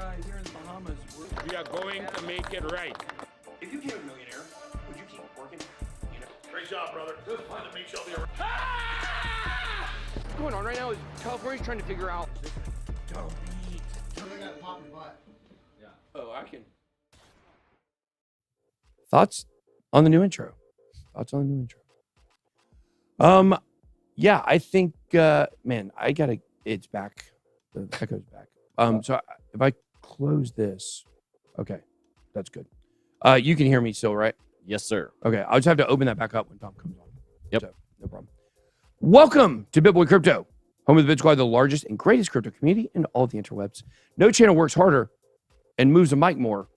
are here in the Bahamas. We are going to make it right. If you became a millionaire, would you keep working? You know? Great job, brother. Just fun to meet Shelby. What's going on right now is California's trying to figure out. Don't eat. Something got pop your butt. Yeah. Oh, I can. Thoughts on the new intro? Yeah, I think, man, it's back. The echo's back. So if I close this, okay, that's good. You can hear me still, right? Yes, sir. Okay, I'll just have to open that back up when Tom comes on. Yep. So, no problem. Welcome to BitBoy Crypto, home of the BitSquad, the largest and greatest crypto community in all the interwebs. No channel works harder and moves the mic more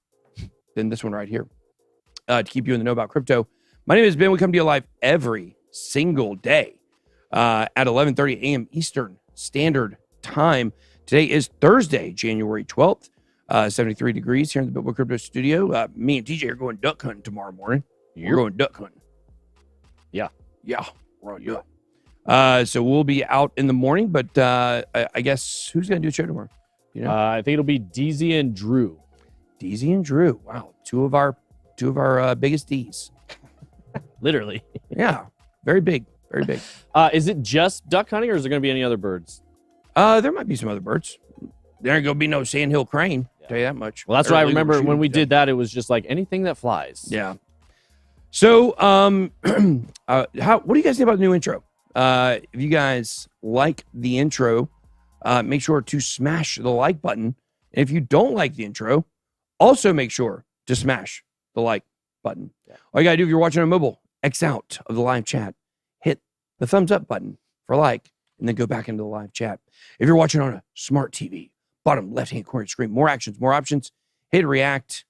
than this one right here to keep you in the know about crypto. My name is Ben. We come to you live every single day at 11:30 a.m. Eastern Standard Time. Today is Thursday, January 12th, 73 degrees here in the BitBoy Crypto studio. Me and TJ are going duck hunting tomorrow morning. We're going duck hunting. Yeah, we're going duck. So we'll be out in the morning, but I guess who's going to do the show tomorrow? You know? I think it'll be DZ and Drew. DZ and Drew. Wow, two of our biggest D's. Literally. Yeah, very big, very big. Is it just duck hunting, or is there going to be any other birds? There might be some other birds. There ain't gonna be no sandhill crane. Yeah. Tell you that much. Well, that's what I remember when we did that. It was just like anything that flies. Yeah. So, what do you guys think about the new intro? If you guys like the intro, make sure to smash the like button. And if you don't like the intro, also make sure to smash the like button. Yeah. All you gotta do if you're watching on mobile, X out of the live chat, hit the thumbs up button for like, and then go back into the live chat. If you're watching on a smart TV, bottom left-hand corner of the screen, more actions, more options, hit react,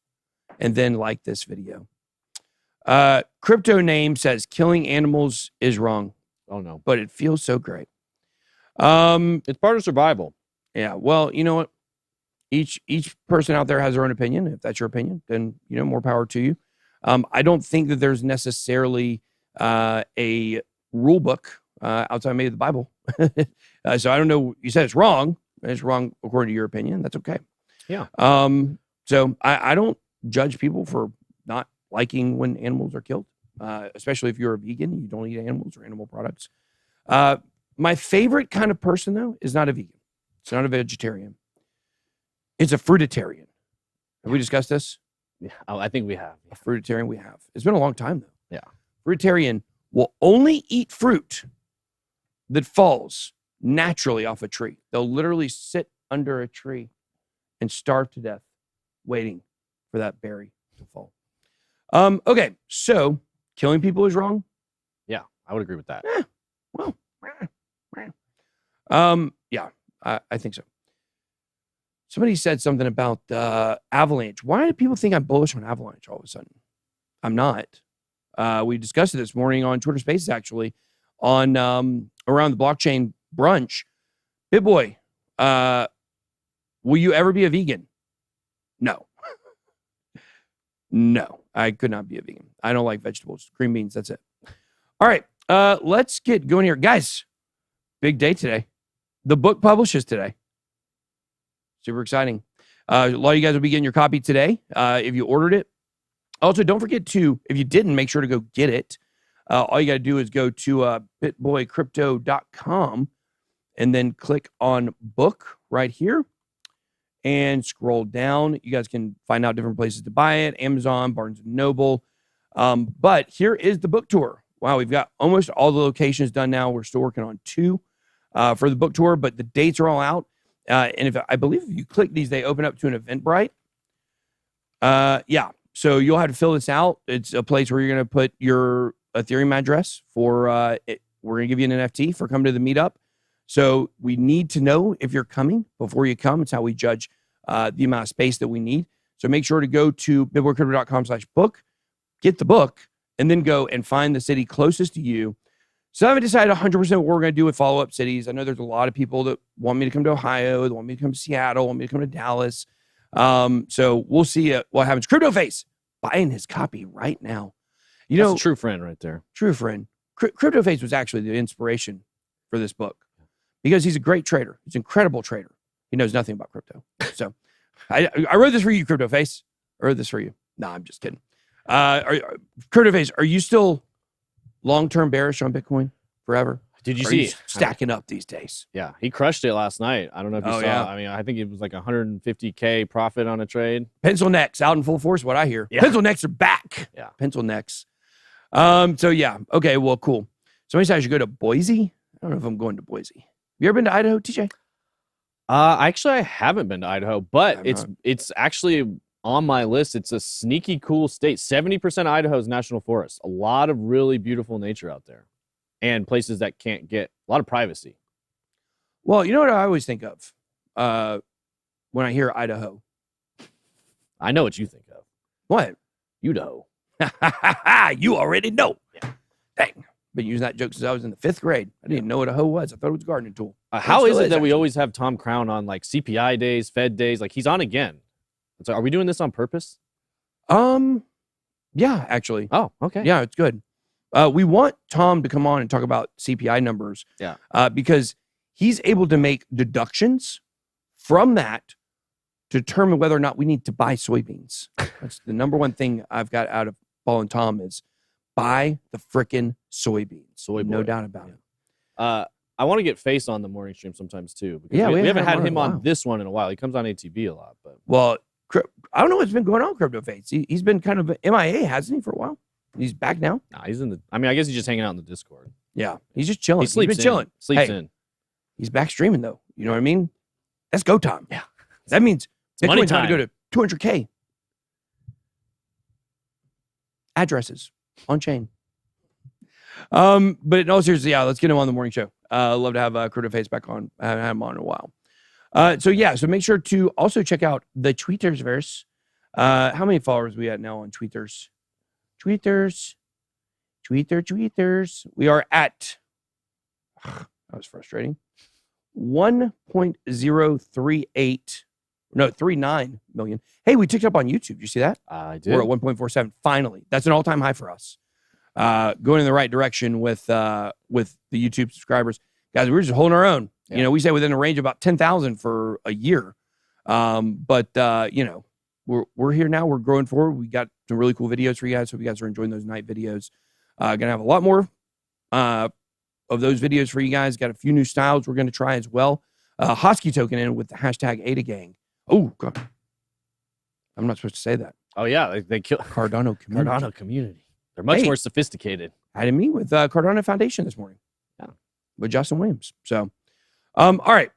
and then like this video. Crypto name says killing animals is wrong. Oh, no. But it feels so great. It's part of survival. Yeah, well, you know what? Each person out there has their own opinion. If that's your opinion, then, you know, more power to you. I don't think that there's necessarily a rule book outside maybe the Bible. So I don't know. You said it's wrong. It's wrong according to your opinion. That's okay. Yeah. So I don't judge people for not liking when animals are killed, especially if you're a vegan, you don't eat animals or animal products. My favorite kind of person, though, is not a vegan. It's not a vegetarian. It's a fruitarian. Have we discussed this? Yeah, I think we have. A fruitarian we have. It's been a long time, though. Yeah. Fruitarian will only eat fruit that falls naturally off a tree. They'll literally sit under a tree and starve to death waiting for that berry to fall. Okay, so killing people is wrong? Yeah, I would agree with that. Yeah, I think so. Somebody said something about Avalanche. Why do people think I'm bullish on Avalanche all of a sudden? I'm not. We discussed it this morning on Twitter Spaces, actually, on around the blockchain brunch. BitBoy, will you ever be a vegan? No. No, I could not be a vegan. I don't like vegetables, green beans, that's it. All right, let's get going here. Guys, big day today. The book publishes today. Super exciting. A lot of you guys will be getting your copy today if you ordered it. Also, don't forget to, if you didn't, make sure to go get it. All you got to do is go to bitboycrypto.com and then click on book right here and scroll down. You guys can find out different places to buy it, Amazon, Barnes & Noble. But here is the book tour. Wow, we've got almost all the locations done now. We're still working on 2 for the book tour, but the dates are all out. And I believe if you click these, they open up to an Eventbrite. Yeah, so you'll have to fill this out. It's a place where you're going to put your Ethereum address for it. We're going to give you an NFT for coming to the meetup. So we need to know if you're coming before you come. It's how we judge the amount of space that we need. So make sure to go to bitboycrypto.com/book, get the book, and then go and find the city closest to you. So I haven't decided 100% what we're going to do with follow-up cities. I know there's a lot of people that want me to come to Ohio, that want me to come to Seattle, want me to come to Dallas. So we'll see what happens. Crypto Face buying his copy right now. You know, that's a true friend right there. True friend. Crypto Face was actually the inspiration for this book because he's a great trader. He's an incredible trader. He knows nothing about crypto. So I wrote this for you, Crypto Face. I wrote this for you. No, I'm just kidding. Crypto Face, are you still long-term bearish on Bitcoin forever? Did you Or are see stacking up these days? Yeah, he crushed it last night. I don't know if you saw. Yeah. I mean, I think it was like 150K profit on a trade. Pencil necks out in full force. What I hear. Yeah. Pencil necks are back. Yeah. Pencil necks. So yeah. Okay. Well, cool. Somebody said I should go to Boise. I don't know if I'm going to Boise. You ever been to Idaho, TJ? Actually, I haven't been to Idaho, but I'm it's actually on my list. It's a sneaky cool state. 70% Idaho is national forest. A lot of really beautiful nature out there, and places that can't get a lot of privacy. Well, you know what I always think of when I hear Idaho? I know what you think of. What? Idaho. You already know. Yeah. Dang. Been using that joke since I was in the 5th grade. I didn't even know what a hoe was. I thought it was a gardening tool. How is it that we actually. always have Tom Crown on like CPI days, Fed days? Like he's on again. It's like, are we doing this on purpose? Yeah, actually. Oh, okay. Yeah, it's good. We want Tom to come on and talk about CPI numbers. Yeah. Because he's able to make deductions from that to determine whether or not we need to buy soybeans. That's the number one thing I've got out of following Tom is buy the frickin' soybeans. No doubt about it. I want to get Face on the morning stream sometimes too. Because Yeah, we haven't had in him a on while. this one in a while. He comes on ATB a lot, but Well, I don't know what's been going on with Crypto Face. He's been kind of MIA, hasn't he, for a while? He's back now? nah, he's in the. I mean, I guess he's just hanging out in the Discord. Yeah. He's just chilling. He sleeps He's been chilling. Sleeps Hey, in. He's back streaming, though. You know what I mean? Let's go, Tom. Yeah. That means money Bitcoin's going to time. go to 200K. Addresses on chain. But in all seriousness, yeah, let's get him on the morning show. Love to have Crypto Face back on. I haven't had him on in a while. So make sure to also check out the Tweeters verse. How many followers are we at now on Tweeters? Tweeters. We are at, that was frustrating, 39 million. Hey, we ticked up on YouTube. Did you see that? I did. We're at 1.47. Finally, that's an all-time high for us. Going in the right direction with the YouTube subscribers, guys. We're just holding our own. Yeah. You know, we say within a range of about 10,000 for a year. But we're here now. We're growing forward. We got some really cool videos for you guys. Hope you guys are enjoying those night videos. Gonna have a lot more of those videos for you guys. Got a few new styles we're gonna try as well. Hosky token in with the hashtag Ada Gang. Oh God, I'm not supposed to say that. Oh yeah, they kill Cardano community. Cardano community. They're much Hey. more sophisticated. I had a meet with Cardano Foundation this morning. Yeah. With Justin Williams. So, all right.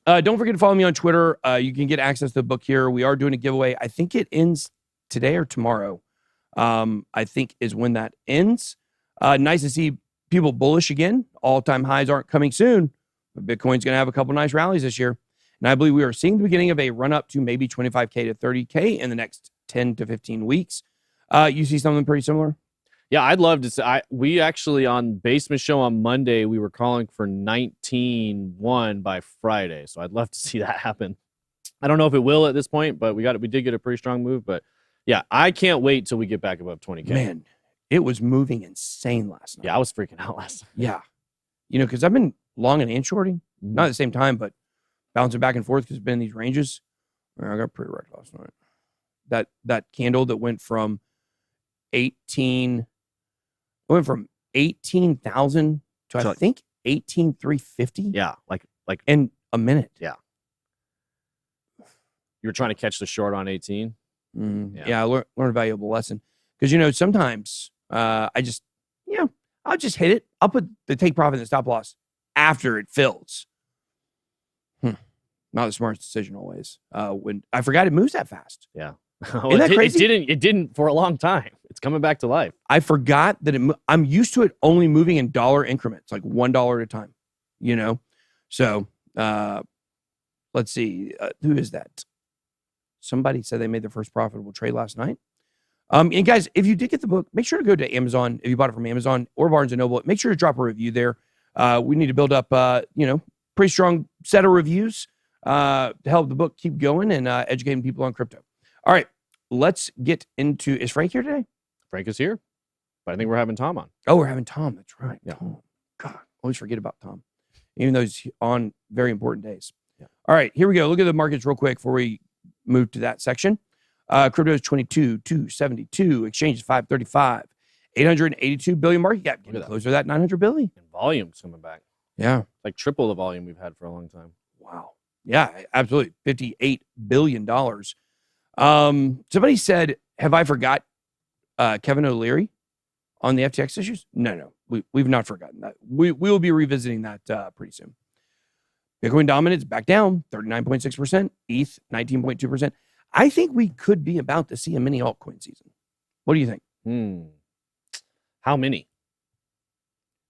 Don't forget to follow me on Twitter. You can get access to the book here. We are doing a giveaway. I think it ends today or tomorrow. I think is when that ends. Nice to see people bullish again. All-time highs aren't coming soon, but Bitcoin's going to have a couple nice rallies this year. And I believe we are seeing the beginning of a run up to maybe 25K to 30K in the next 10 to 15 weeks. You see something pretty similar? Yeah, I'd love to say. We actually on Basement Show on Monday, we were calling for 19.1 by Friday. So I'd love to see that happen. I don't know if it will at this point, but we did get a pretty strong move. But yeah, I can't wait till we get back above 20K. Man, it was moving insane last night. Yeah, I was freaking out last night. Yeah. You know, because I've been long and shorting, not at the same time, but bouncing back and forth because it's been in these ranges. I got pretty wrecked last night. That candle that went from 18,000 to So I think 18,350. Yeah, like in a minute. Yeah. You were trying to catch the short on 18. Yeah, I learned a valuable lesson because sometimes I'll just hit it. I'll put the take profit and the stop loss after it fills. Not the smartest decision always. When I forgot it moves that fast. Yeah. Isn't that crazy? It didn't for a long time. It's coming back to life. I forgot that I'm used to it only moving in dollar increments, like $1 at a time, So let's see. Who is that? Somebody said they made their first profitable trade last night. And guys, if you did get the book, make sure to go to Amazon. If you bought it from Amazon or Barnes & Noble, make sure to drop a review there. We need to build up, pretty strong set of reviews to help the book keep going and educating people on crypto. All right, let's get into, is Frank here today? Frank is here, but I think we're having Tom on. Oh, we're having Tom. That's right. Yeah. Tom. God, always forget about Tom, even though he's on very important days. Yeah. All right, here we go. Look at the markets real quick before we move to that section. Crypto is 22,272. Exchange is 535. 882 billion market cap. Getting closer to that 900 billion. And volume's coming back. Yeah. Like triple the volume we've had for a long time. Wow. Yeah, absolutely. $58 billion. Somebody said, have I forgot Kevin O'Leary on the FTX issues? No. We've not forgotten that. We will be revisiting that pretty soon. Bitcoin dominance back down, 39.6%. ETH, 19.2%. I think we could be about to see a mini altcoin season. What do you think? How many?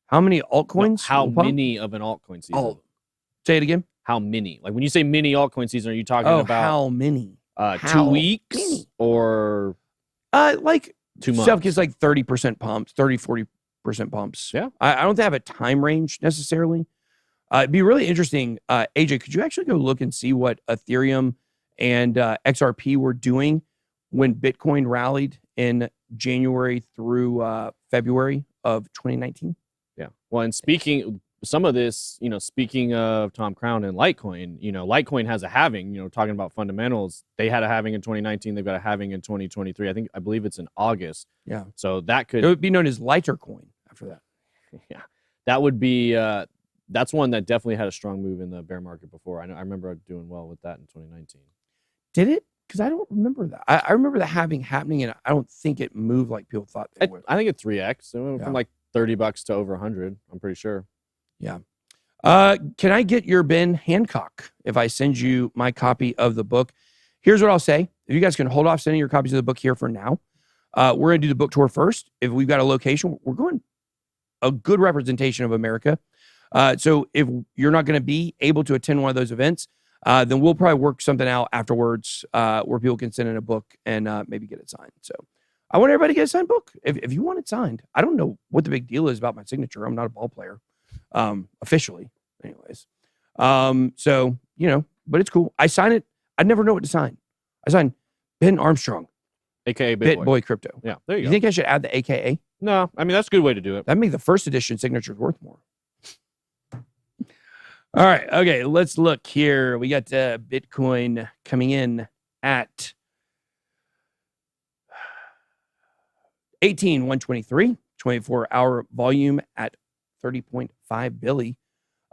How many altcoins? No, how many of an altcoin season? Oh, say it again. How many? Like when you say mini altcoin season, are you talking about how many? 2 weeks many? Or like 2 months? Stuff gets like 30% pumps, 30-40% pumps. Yeah. I don't have a time range necessarily. It'd be really interesting. AJ, could you actually go look and see what Ethereum and XRP were doing when Bitcoin rallied in January through February of 2019? Yeah. Well, and speaking some of this, speaking of Tom Crown and Litecoin, Litecoin has a halving, talking about fundamentals. They had a halving in 2019. They've got a halving in 2023. I believe it's in August. Yeah. So that could... It would be known as Lighter Coin after that. Yeah. That would be... that's one that definitely had a strong move in the bear market before. I remember doing well with that in 2019. Did it? Because I don't remember that. I remember the halving happening, and I don't think it moved like people thought it would. I think it's 3x. It went from like $30 to over 100. I'm pretty sure. Yeah. Can I get your Ben Hancock if I send you my copy of the book? Here's what I'll say. If you guys can hold off sending your copies of the book here for now, we're going to do the book tour first. If we've got a location, we're going a good representation of America. So if you're not going to be able to attend one of those events, then we'll probably work something out afterwards where people can send in a book and maybe get it signed. So I want everybody to get a signed book. If you want it signed, I don't know what the big deal is about my signature. I'm not a ball player, officially anyways. So, but it's cool. I sign it. I never know what to sign. I sign Ben Armstrong, AKA BitBoy Crypto. Yeah, there you go. You think I should add the AKA? No, I mean, that's a good way to do it. That'd make the first edition signatures worth more. All right. Okay. Let's look here. We got Bitcoin coming in at 18,123, 24-hour volume at 30.5 billy.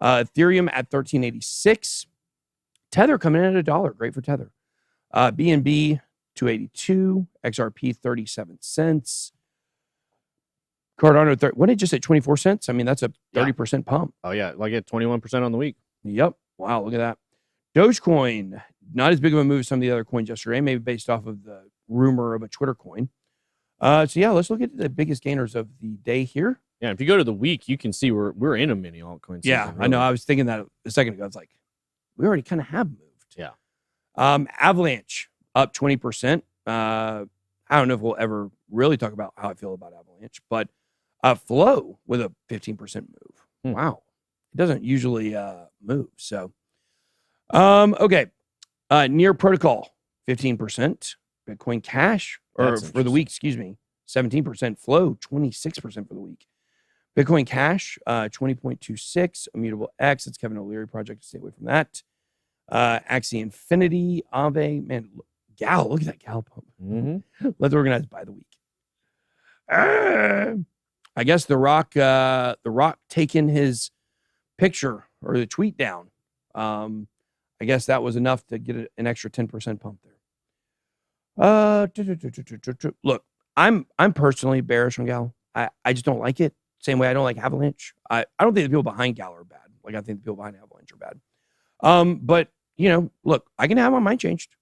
Ethereum at 1386. Tether coming in at $1. Great for Tether. BNB 282. XRP 37 cents. Cardano, what did it just say? 24 cents? I mean, that's a 30% pump. Oh, yeah. Like at 21% on the week. Yep. Wow. Look at that. Dogecoin, not as big of a move as some of the other coins yesterday, maybe based off of the rumor of a Twitter coin. So, yeah, let's look at the biggest gainers of the day here. Yeah. If you go to the week, you can see we're in a mini altcoin season. Yeah, really. I know. I was thinking that a second ago. It's like, we already kind of have moved. Yeah. Avalanche up 20%. I don't know if we'll ever really talk about how I feel about Avalanche, but Flow with a 15% move. Wow. It doesn't usually move. So, okay. Near Protocol, 15%. Bitcoin Cash, or for the week, 17%. Flow, 26% for the week. Bitcoin Cash, 20.26. Immutable X, it's Kevin O'Leary project. Stay away from that. Axie Infinity, Aave, man, Gal, look at that Gal pump. Let's organize by the week. I guess the Rock taking his picture or the tweet down. I guess that was enough to get an extra 10% pump there. Look, I'm personally bearish on Gal. I just don't like it. Same way I don't like Avalanche. I don't think the people behind Gal are bad. Like I think the people behind Avalanche are bad. But look, I can have my mind changed.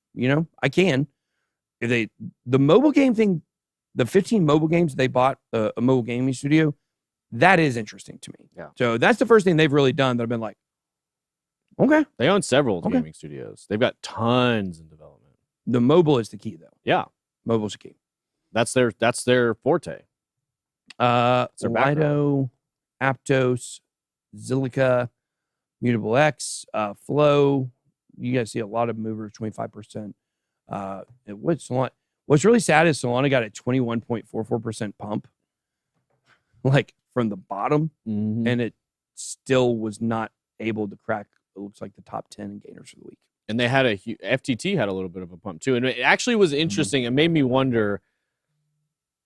I can. If the mobile game thing, the 15 mobile games they bought, a mobile gaming studio, that is interesting to me. Yeah. So that's the first thing they've really done that I've been like, okay. They own several gaming studios. They've got tons in development. The mobile is the key, though. Yeah. Mobile's the key. That's their forte. Lido, Aptos, Zilliqa, Mutable X, Flow. You guys see a lot of movers, 25%. What's really sad is Solana got a 21.44% pump, like from the bottom, and it still was not able to crack, it looks like, the top 10 in gainers for the week. And they had FTT had a little bit of a pump too. And it actually was interesting. It made me wonder,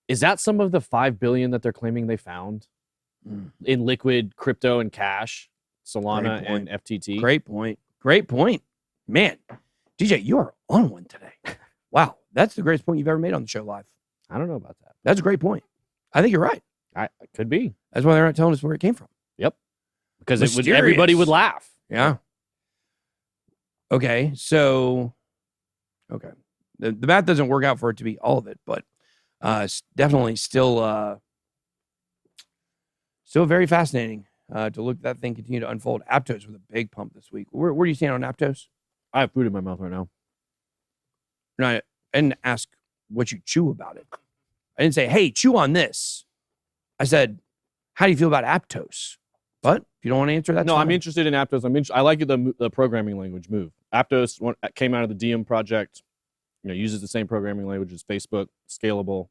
is that some of the 5 billion that they're claiming they found in liquid crypto and cash, Solana and FTT? Great point. Great point. Man, DJ, you are on one today. Wow. That's the greatest point you've ever made on the show live. I don't know about that. That's a great point. I think you're right. It could be. That's why they're not telling us where it came from. Yep. Because everybody would laugh. Yeah. Okay. So, okay. The math doesn't work out for it to be all of it, but definitely still very fascinating to look at that thing continue to unfold. Aptos with a big pump this week. Where do you stand on Aptos? I have food in my mouth right now. No, I didn't ask what you chew about it. I didn't say, hey, chew on this. I said, how do you feel about Aptos? But if you don't want to answer that, no, I'm interested in Aptos. I like the programming language Move. Aptos came out of the Diem project. Uses the same programming language as Facebook, scalable,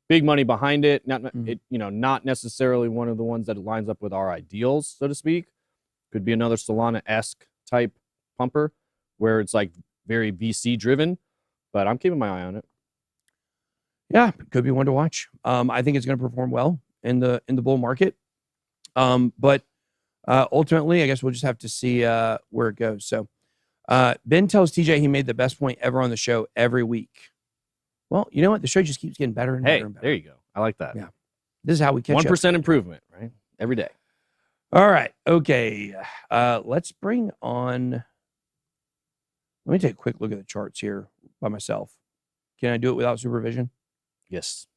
big money behind it. Not necessarily one of the ones that lines up with our ideals, so to speak. Could be another Solana-esque type pumper where it's like very VC driven, but I'm keeping my eye on it. Yeah, could be one to watch. I think it's going to perform well in the bull market. But ultimately, I guess we'll just have to see where it goes. So Ben tells TJ he made the best point ever on the show every week. Well, you know what? The show just keeps getting better and better and better. There you go. I like that. Yeah. This is how we catch 1% improvement, right? Every day. All right. Okay. Let's bring on. Let me take a quick look at the charts here by myself. Can I do it without supervision? Yes.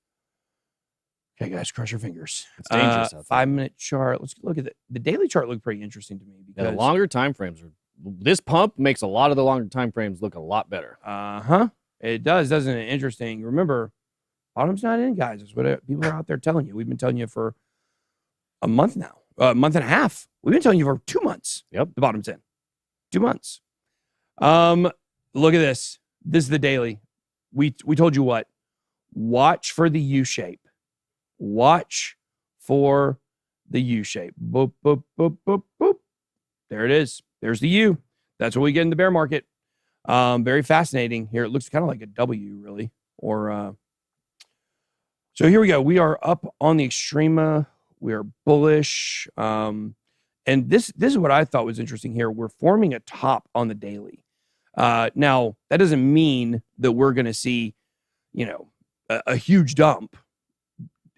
Okay, guys, cross your fingers. It's dangerous out there. 5-minute chart. Let's look at the daily chart. Looked pretty interesting to me because the longer time frames are. This pump makes a lot of the longer time frames look a lot better. It does, doesn't it? Interesting. Remember, bottom's not in, guys. That's what people are out there telling you. We've been telling you for a month now, a month and a half. We've been telling you for 2 months. Yep, the bottom's in. 2 months. Look at this. This is the daily. We told you what? Watch for the U shape. Watch for the U shape. Boop, boop, boop, boop, boop. There it is. There's the U. That's what we get in the bear market. Very fascinating here. It looks kind of like a W, really. So here we go. We are up on the extrema. We are bullish. And this is what I thought was interesting here. We're forming a top on the daily. Now, that doesn't mean that we're going to see, a huge dump.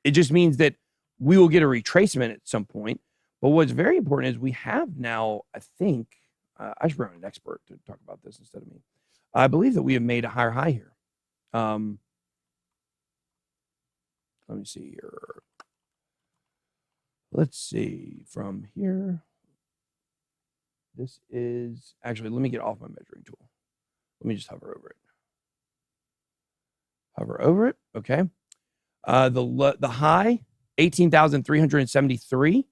It just means that we will get a retracement at some point. But what's very important is we have now, I think, I should bring on an expert to talk about this instead of me. I believe that we have made a higher high here. Let me see here. Let's see from here. This is actually, let me get off my measuring tool. Let me just hover over it. Hover over it. Okay. The high, 18,373.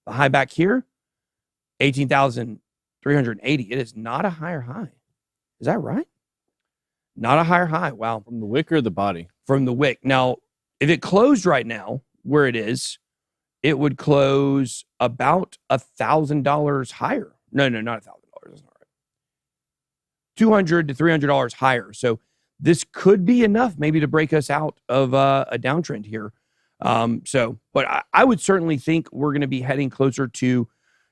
The high back here, 18,380. It is not a higher high. Is that right? Not a higher high. Wow. From the wick or the body? From the wick. Now, if it closed right now where it is, it would close about $1,000 higher. No, not $1,000. That's not right. $200 to $300 higher. So this could be enough maybe to break us out of a downtrend here. But I would certainly think we're going to be heading closer to,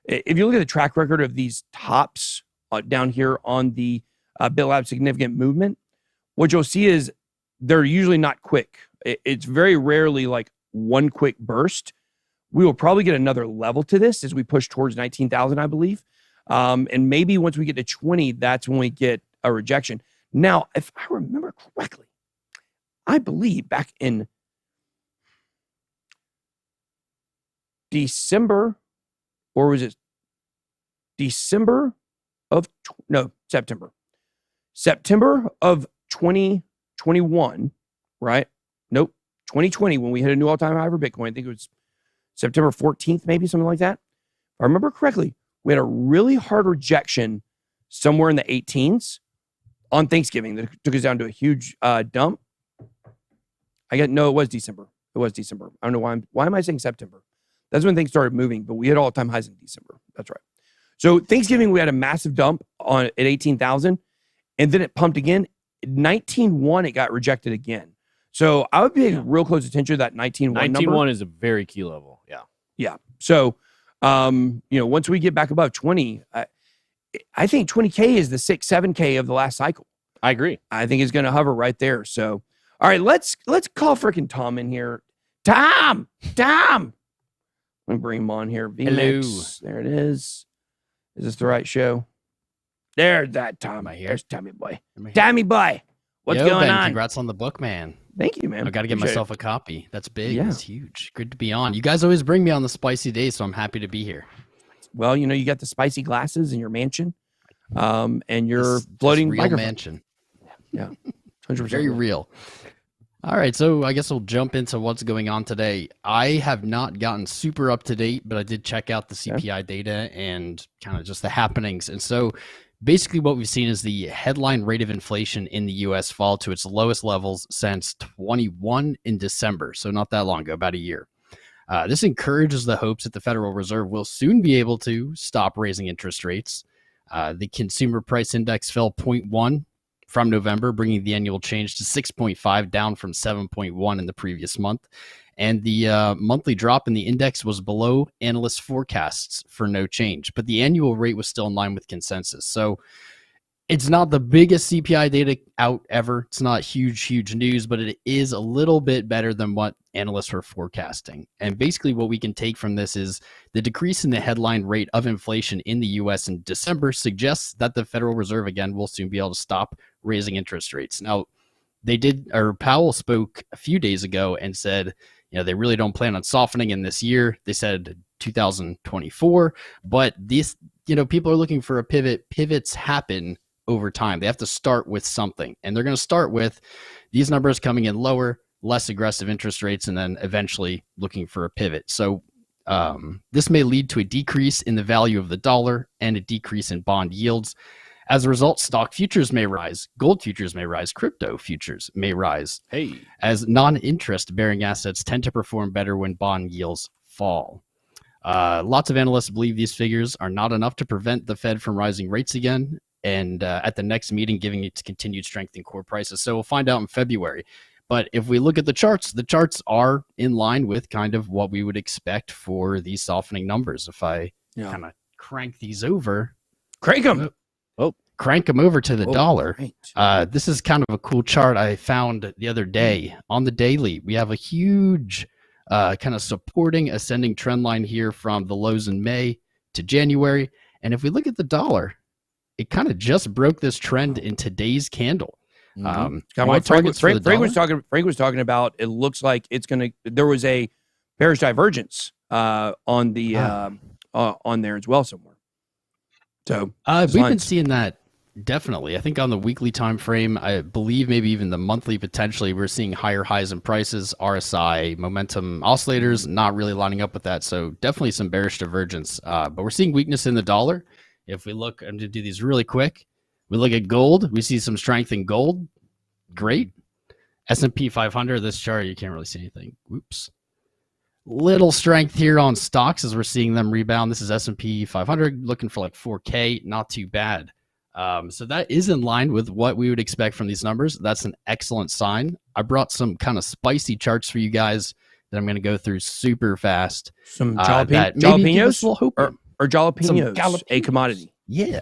if you look at the track record of these tops down here on the BitLab significant movement, what you'll see is they're usually not quick. It's very rarely like one quick burst. We will probably get another level to this as we push towards 19,000, I believe. And maybe once we get to 20, that's when we get a rejection. Now, if I remember correctly, I believe back in December, or was it September of 2021, right? Nope. 2020, when we hit a new all-time high for Bitcoin. I think it was September 14th, maybe something like that. If I remember correctly, we had a really hard rejection somewhere in the 18s on Thanksgiving that took us down to a huge dump. It was December. It was December. I don't know why am I saying September? That's when things started moving, but we hit all-time highs in December. That's right. So Thanksgiving, we had a massive dump at 18,000. and then it pumped again. 19.1, it got rejected again. So I would pay real close attention to that 19.1 number. 19.1 is a very key level. Yeah. Yeah. So, once we get back above 20, I think 20K is the 7K of the last cycle. I agree. I think it's going to hover right there. So, all right, let's call freaking Tom in here. Tom. Let me bring him on here. VMix. There it is. Is this the right show? There's that Tom. There's Tommy boy. Tommy boy. What's going Ben, on? Congrats on the book, man. Thank you, man. I got to get Appreciate myself a copy. That's big. Yeah. That's huge. Good to be on. You guys always bring me on the spicy days, so I'm happy to be here. Well, you got the spicy glasses in your mansion, and you're This floating real microphone. mansion. Yeah, 100%. Very real. All right, so I guess we'll jump into what's going on today. I have not gotten super up to date, but I did check out the CPI data and kind of just the happenings. And so basically what we've seen is the headline rate of inflation in the US fall to its lowest levels since 21 in December. So not that long ago, about a year. This encourages the hopes that the Federal Reserve will soon be able to stop raising interest rates. The consumer price index fell 0.1 from November, bringing the annual change to 6.5, down from 7.1 in the previous month. And the monthly drop in the index was below analysts' forecasts for no change, but the annual rate was still in line with consensus. So it's not the biggest CPI data out ever. It's not huge news, but it is a little bit better than what analysts were forecasting. And basically what we can take from this is the decrease in the headline rate of inflation in the US in December suggests that the Federal Reserve again will soon be able to stop raising interest rates. Now, Powell spoke a few days ago and said, they really don't plan on softening in this year. They said 2024, but these, people are looking for a pivot. Pivots happen over time. They have to start with something, and they're going to start with these numbers coming in lower, less aggressive interest rates, and then eventually looking for a pivot. So this may lead to a decrease in the value of the dollar and a decrease in bond yields. As a result, stock futures may rise, gold futures may rise, crypto futures may rise. As non-interest bearing assets tend to perform better when bond yields fall. Lots of analysts believe these figures are not enough to prevent the Fed from rising rates again, and at the next meeting giving it continued strength in core prices. So we'll find out in February. But if we look at the charts are in line with kind of what we would expect for these softening numbers. If I kind of crank these over. Crank them. Crank them over to the dollar. Right. This is kind of a cool chart I found the other day. On the daily, we have a huge kind of supporting ascending trend line here from the lows in May to January. And if we look at the dollar, it kind of just broke this trend in today's candle. Kind of what Frank was talking about. It looks like there was a bearish divergence on the on there as well somewhere. So we've been seeing that. Definitely. I think on the weekly time frame, I believe maybe even the monthly potentially, we're seeing higher highs in prices. RSI, momentum oscillators, not really lining up with that. So definitely some bearish divergence. But we're seeing weakness in the dollar. If we look, I'm going to do these really quick. We look at gold. We see some strength in gold. Great. S&P 500, this chart, you can't really see anything. Whoops. Little strength here on stocks as we're seeing them rebound. This is S&P 500 looking for like 4K. Not too bad. So that is in line with what we would expect from these numbers. That's an excellent sign. I brought some kind of spicy charts for you guys that I'm going to go through super fast. Some jalapenos or jalapenos, a commodity. Yeah.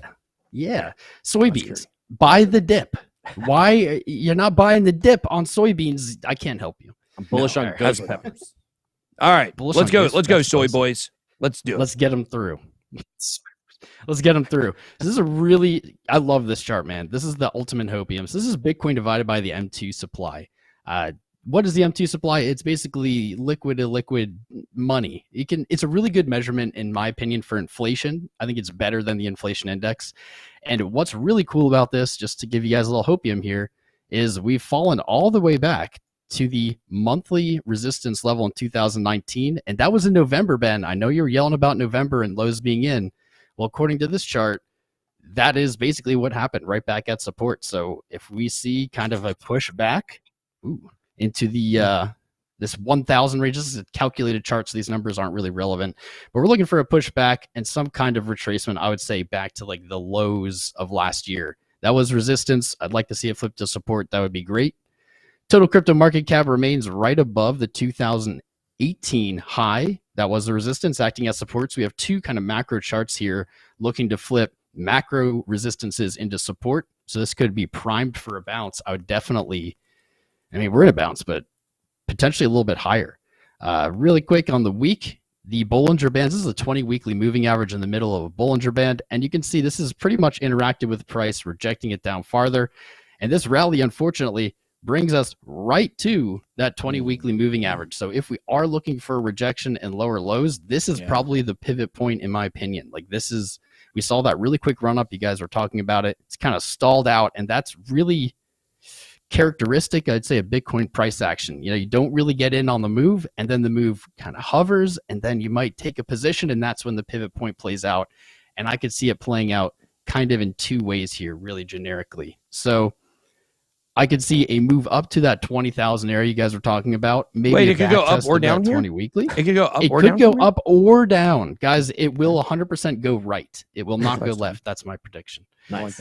Soybeans. Buy the dip. Why you're not buying the dip on soybeans? I can't help you. I'm bullish on ghost peppers. All right, let's go, soy boys. Let's do it. Let's get them through. Let's get them through. This is I love this chart, man. This is the ultimate hopium. So this is Bitcoin divided by the M2 supply. What is the M2 supply? It's basically liquid to liquid money. It's a really good measurement, in my opinion, for inflation. I think it's better than the inflation index. And what's really cool about this, just to give you guys a little hopium here, is we've fallen all the way back to the monthly resistance level in 2019. And that was in November, Ben. I know you're yelling about November and lows being in. Well, according to this chart, that is basically what happened, right back at support. So if we see kind of a push back into the this 1,000 range, this is a calculated chart, so these numbers aren't really relevant. But we're looking for a pushback and some kind of retracement, I would say, back to like the lows of last year. That was resistance. I'd like to see it flip to support. That would be great. Total crypto market cap remains right above the 2018 high. That was the resistance acting as support. So we have two kind of macro charts here looking to flip macro resistances into support. So this could be primed for a bounce. I would definitely, I mean, we're in a bounce, but potentially a little bit higher. Really quick on the week, the Bollinger Bands. This is a 20 weekly moving average in the middle of a Bollinger Band. And you can see this is pretty much interacted with price, rejecting it down farther. And this rally, unfortunately, brings us right to that 20 weekly moving average. So if we are looking for rejection and lower lows, this is probably the pivot point, in my opinion. Like this is, we saw that really quick run up. You guys were talking about it. It's kind of stalled out. And that's really characteristic, I'd say, of Bitcoin price action. You know, you don't really get in on the move, and then the move kind of hovers, and then you might take a position, and that's when the pivot point plays out. And I could see it playing out kind of in two ways here, really generically. So I could see a move up to that 20,000 area you guys were talking about. Maybe wait, it could go up or down here? 20 weekly. It could go up it or down. It could go up or down. Guys, it will 100% go right. It will not go left. That's my prediction. Nice.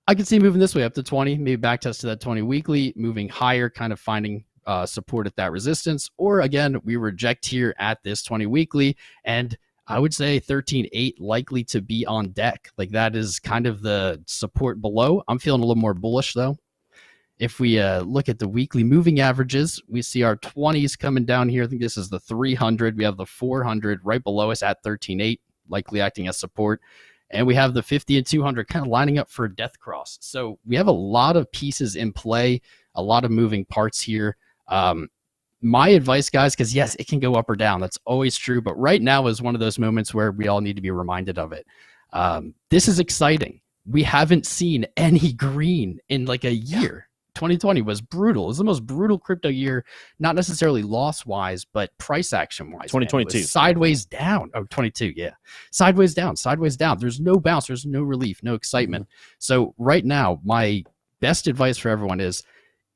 I can see moving this way up to 20, maybe back test to that 20 weekly, moving higher, kind of finding support at that resistance. Or again, we reject here at this 20 weekly, and I would say 13.8 likely to be on deck. Like that is kind of the support below. I'm feeling a little more bullish though. If we look at the weekly moving averages, we see our 20s coming down here. I think this is the 300. We have the 400 right below us at 13.8, likely acting as support. And we have the 50 and 200 kind of lining up for a death cross. So we have a lot of pieces in play, a lot of moving parts here. My advice, guys, because yes, it can go up or down. That's always true. But right now is one of those moments where we all need to be reminded of it. This is exciting. We haven't seen any green in like a year. 2020 was brutal. It was the most brutal crypto year, not necessarily loss-wise, but price action-wise. 2022. Sideways down. Oh, 22, yeah. Sideways down, sideways down. There's no bounce. There's no relief, no excitement. So right now, my best advice for everyone is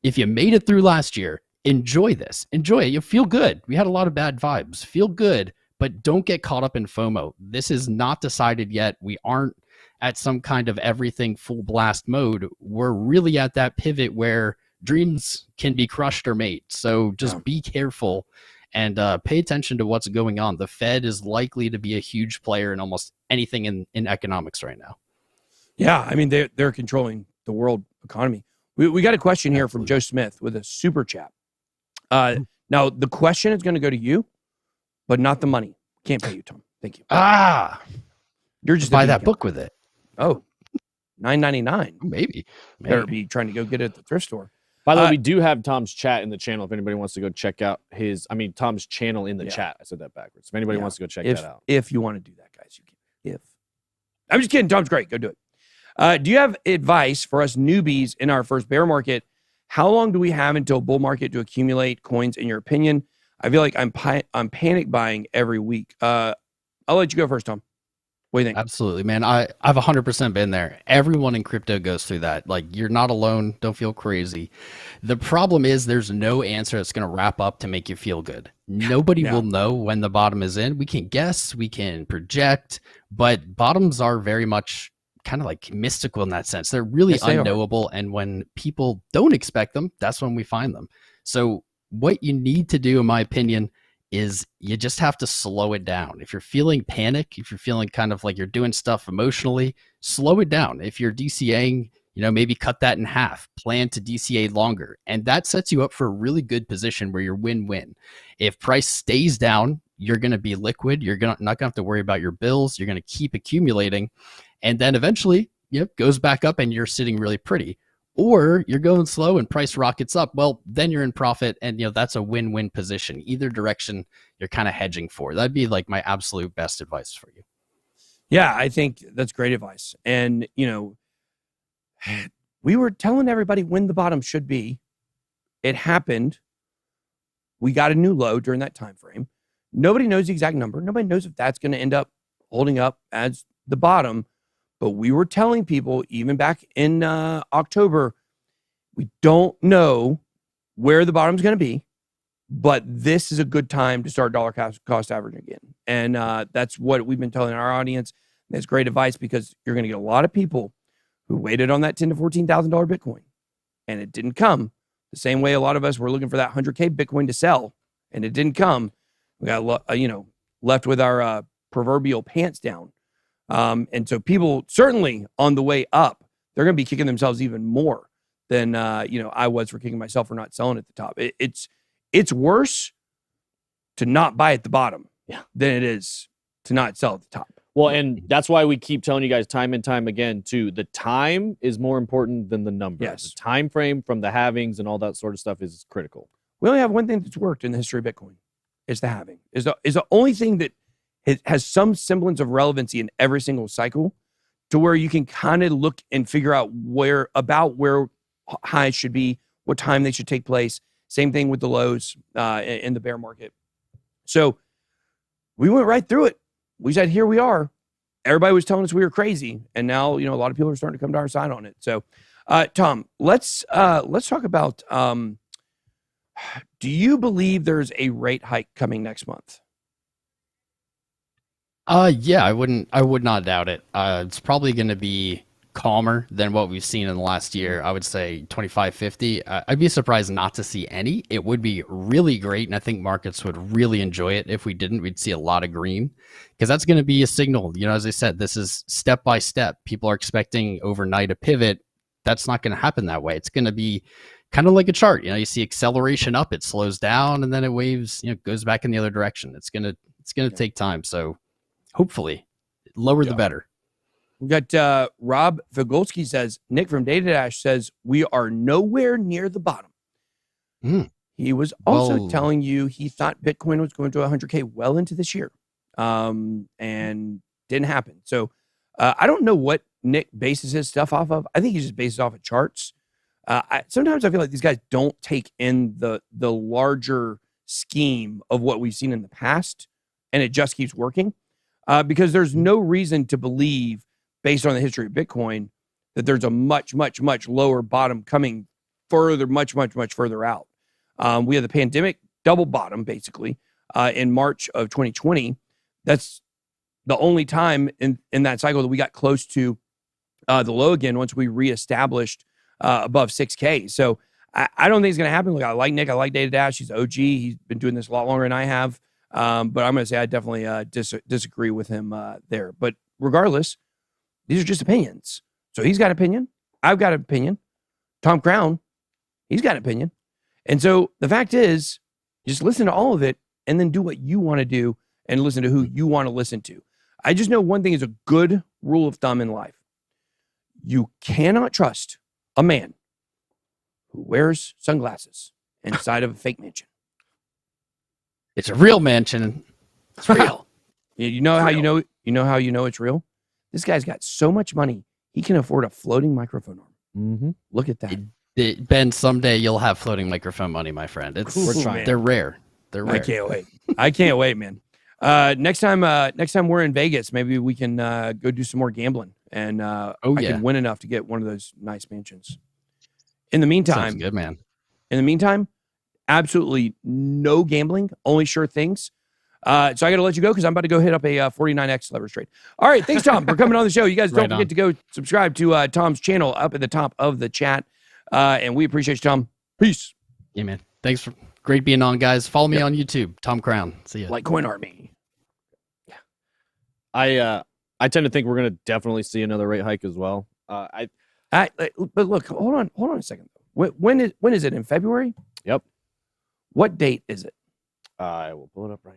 if you made it through last year, enjoy this. Enjoy it. You feel good. We had a lot of bad vibes. Feel good, but don't get caught up in FOMO. This is not decided yet. We aren't at some kind of everything full blast mode. We're really at that pivot where dreams can be crushed or made. So just be careful and pay attention to what's going on. The Fed is likely to be a huge player in almost anything in economics right now. Yeah, I mean, they're controlling the world economy. We got a question here from Joe Smith with a super chat. Now, the question is going to go to you, but not the money. Can't pay you, Tom. Thank you. You're just buy that book with it. Oh, $9.99. Maybe. Better be trying to go get it at the thrift store. By the way, we do have Tom's chat in the channel. If anybody wants to go check out Tom's channel in the chat. I said that backwards. If anybody wants to go check that out. If you want to do that, guys, you can. I'm just kidding. Tom's great. Go do it. Do you have advice for us newbies in our first bear market? How long do we have until bull market to accumulate coins, in your opinion? I feel like I'm panic buying every week. I'll let you go first, Tom. What do you think? Absolutely, man. I've 100% been there. Everyone in crypto goes through that. Like, you're not alone. Don't feel crazy. The problem is there's no answer that's going to wrap up to make you feel good. Nobody will know when the bottom is in. We can guess, we can project, but bottoms are very much kind of like mystical in that sense. They're really unknowable. And when people don't expect them, that's when we find them. So what you need to do, in my opinion, is you just have to slow it down. If you're feeling panic, if you're feeling kind of like you're doing stuff emotionally, slow it down. If you're DCAing, maybe cut that in half, plan to DCA longer. And that sets you up for a really good position where you're win-win. If price stays down, you're going to be liquid. You're not going to have to worry about your bills. You're going to keep accumulating. And then eventually, goes back up and you're sitting really pretty. Or you're going slow and price rockets up. Well, then you're in profit, and that's a win-win position. Either direction, you're kind of hedging for. That'd be like my absolute best advice for you. Yeah, I think that's great advice. And we were telling everybody when the bottom should be. It happened. We got a new low during that time frame. Nobody knows the exact number. Nobody knows if that's going to end up holding up as the bottom. But we were telling people, even back in October, we don't know where the bottom's going to be, but this is a good time to start dollar cost averaging again. And that's what we've been telling our audience. That's great advice, because you're going to get a lot of people who waited on that $10,000 to $14,000 Bitcoin, and it didn't come. The same way a lot of us were looking for that 100K Bitcoin to sell, and it didn't come. We got left with our proverbial pants down. And so people certainly on the way up, they're going to be kicking themselves even more than I was for kicking myself for not selling at the top. It's worse to not buy at the bottom than it is to not sell at the top. Well, and that's why we keep telling you guys time and time again, too. The time is more important than the number. Yes. The time frame from the halvings and all that sort of stuff is critical. We only have one thing that's worked in the history of Bitcoin. It's the halving. Is the only thing that has some semblance of relevancy in every single cycle, to where you can kind of look and figure out where highs should be, what time they should take place. Same thing with the lows in the bear market. So we went right through it. We said, here we are. Everybody was telling us we were crazy, and now a lot of people are starting to come to our side on it. So, Tom, let's talk about. Do you believe there's a rate hike coming next month? Yeah, I would not doubt it. It's probably going to be calmer than what we've seen in the last year. I would say 25, 50. I'd be surprised not to see any. It would be really great, and I think markets would really enjoy it. If we didn't, we'd see a lot of green, because that's going to be a signal. As I said, this is step by step. People are expecting overnight a pivot. That's not going to happen that way. It's going to be kind of like a chart. You see acceleration up, it slows down, and then it waves, goes back in the other direction. It's going to take time. So hopefully lower the better. We got Rob Vigolsky says, Nick from Data Dash says, we are nowhere near the bottom. He was also telling you he thought Bitcoin was going to 100K well into this year, and didn't happen. So I don't know what Nick bases his stuff off of. I think he just bases off of charts. Sometimes I feel like these guys don't take in the larger scheme of what we've seen in the past, and it just keeps working, because there's no reason to believe, based on the history of Bitcoin, that there's a much, much, much lower bottom coming further, much, much, much further out. We had the pandemic double bottom, basically, in March of 2020. That's the only time in that cycle that we got close to the low again once we reestablished above 6K. So I don't think it's going to happen. Look, I like Nick. I like Data Dash. He's OG. He's been doing this a lot longer than I have. But I'm going to say I definitely disagree with him there. But regardless, these are just opinions. So he's got an opinion. I've got an opinion. Tom Crown, he's got an opinion. And so the fact is, just listen to all of it and then do what you want to do and listen to who you want to listen to. I just know one thing is a good rule of thumb in life. You cannot trust a man who wears sunglasses inside of a fake mansion. It's a real mansion. It's real. You know how you know it's real? This guy's got so much money, he can afford a floating microphone arm. Mm-hmm. Look at that. Ben, someday you'll have floating microphone money, my friend. We're trying. They're rare. They're rare. I can't wait. I can't wait, man. Next time we're in Vegas, maybe we can go do some more gambling, and I can win enough to get one of those nice mansions. In the meantime, sounds good, man. In the meantime, absolutely no gambling, only sure things. So I got to let you go because I'm about to go hit up a 49X leverage trade. All right. Thanks, Tom, for coming on the show. You guys don't forget to go subscribe to Tom's channel up at the top of the chat. And we appreciate you, Tom. Peace. Yeah, man. Thanks for great being on, guys. Follow me on YouTube, Tom Crown. See ya. Like Coin Army. I tend to think we're going to definitely see another rate hike as well. But look, hold on a second. When is it? In February? Yep. What date is it? I will pull it up right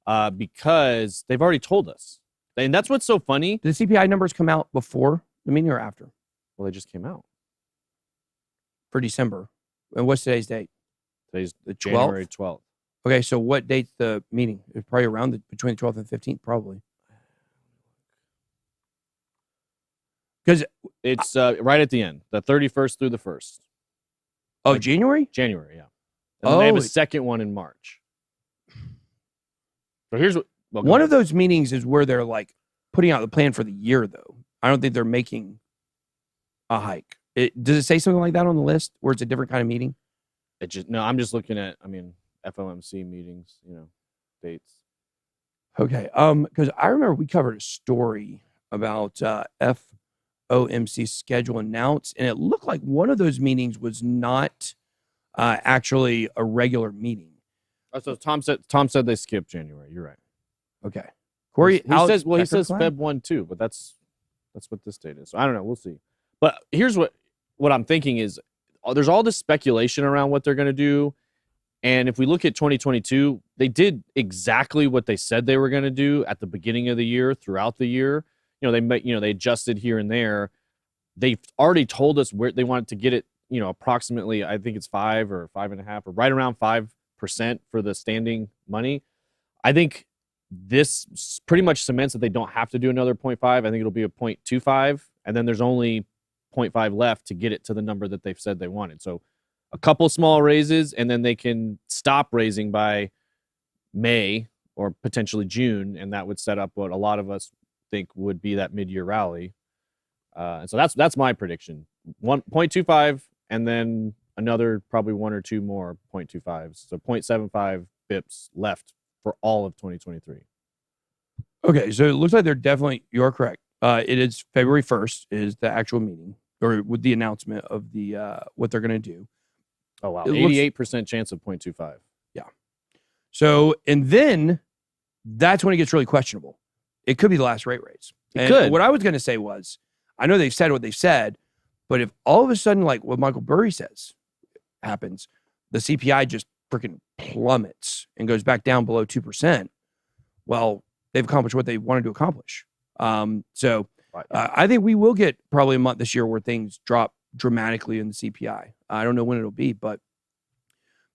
now. Because they've already told us. And that's what's so funny. Did the CPI numbers come out before the meeting or after? Well, they just came out. For December. And what's today's date? Today's the January 12th. Okay, so what date's the meeting? It's probably around between the 12th and 15th, probably. Because it's right at the end, the 31st through the 1st. Oh, January? January, yeah. And then they have a second one in March. So here's what... One of those meetings is where they're like putting out the plan for the year, though. I don't think they're making a hike. Does it say something like that on the list where it's a different kind of meeting? I'm just looking at, FOMC meetings, dates. Okay. Because I remember we covered a story about FOMC schedule announced, and it looked like one of those meetings was not actually a regular meeting. Oh, so Tom said they skipped January. You're right. Okay, Corey. He says Feb 1 too, but that's what this date is. So I don't know. We'll see. But here's what I'm thinking is there's all this speculation around what they're going to do. And if we look at 2022, they did exactly what they said they were going to do at the beginning of the year, throughout the year. They adjusted here and there. They've already told us where they wanted to get it, approximately, I think it's 5 or 5.5 or right around 5% for the standing money. I think this pretty much cements that they don't have to do another 0.5. I think it'll be a 0.25. And then there's only 0.5 left to get it to the number that they've said they wanted. So a couple small raises, and then they can stop raising by May or potentially June, and that would set up what a lot of us think would be that mid-year rally. And so that's my prediction. 1.25, and then another probably 1 or 2 more 0.25s. So 0.75 bips left for all of 2023. Okay, so it looks like you're correct. It is February 1st is the actual meeting, or with the announcement of the what they're going to do. Oh, wow. 88% chance of 0.25. Yeah. So, and then that's when it gets really questionable. It could be the last rate raise. It could. What I was going to say was, I know they've said what they've said, but if all of a sudden, like what Michael Burry says happens, the CPI just freaking plummets and goes back down below 2%, well, they've accomplished what they wanted to accomplish. I think we will get probably a month this year where things drop dramatically in the CPI. I don't know when it'll be, but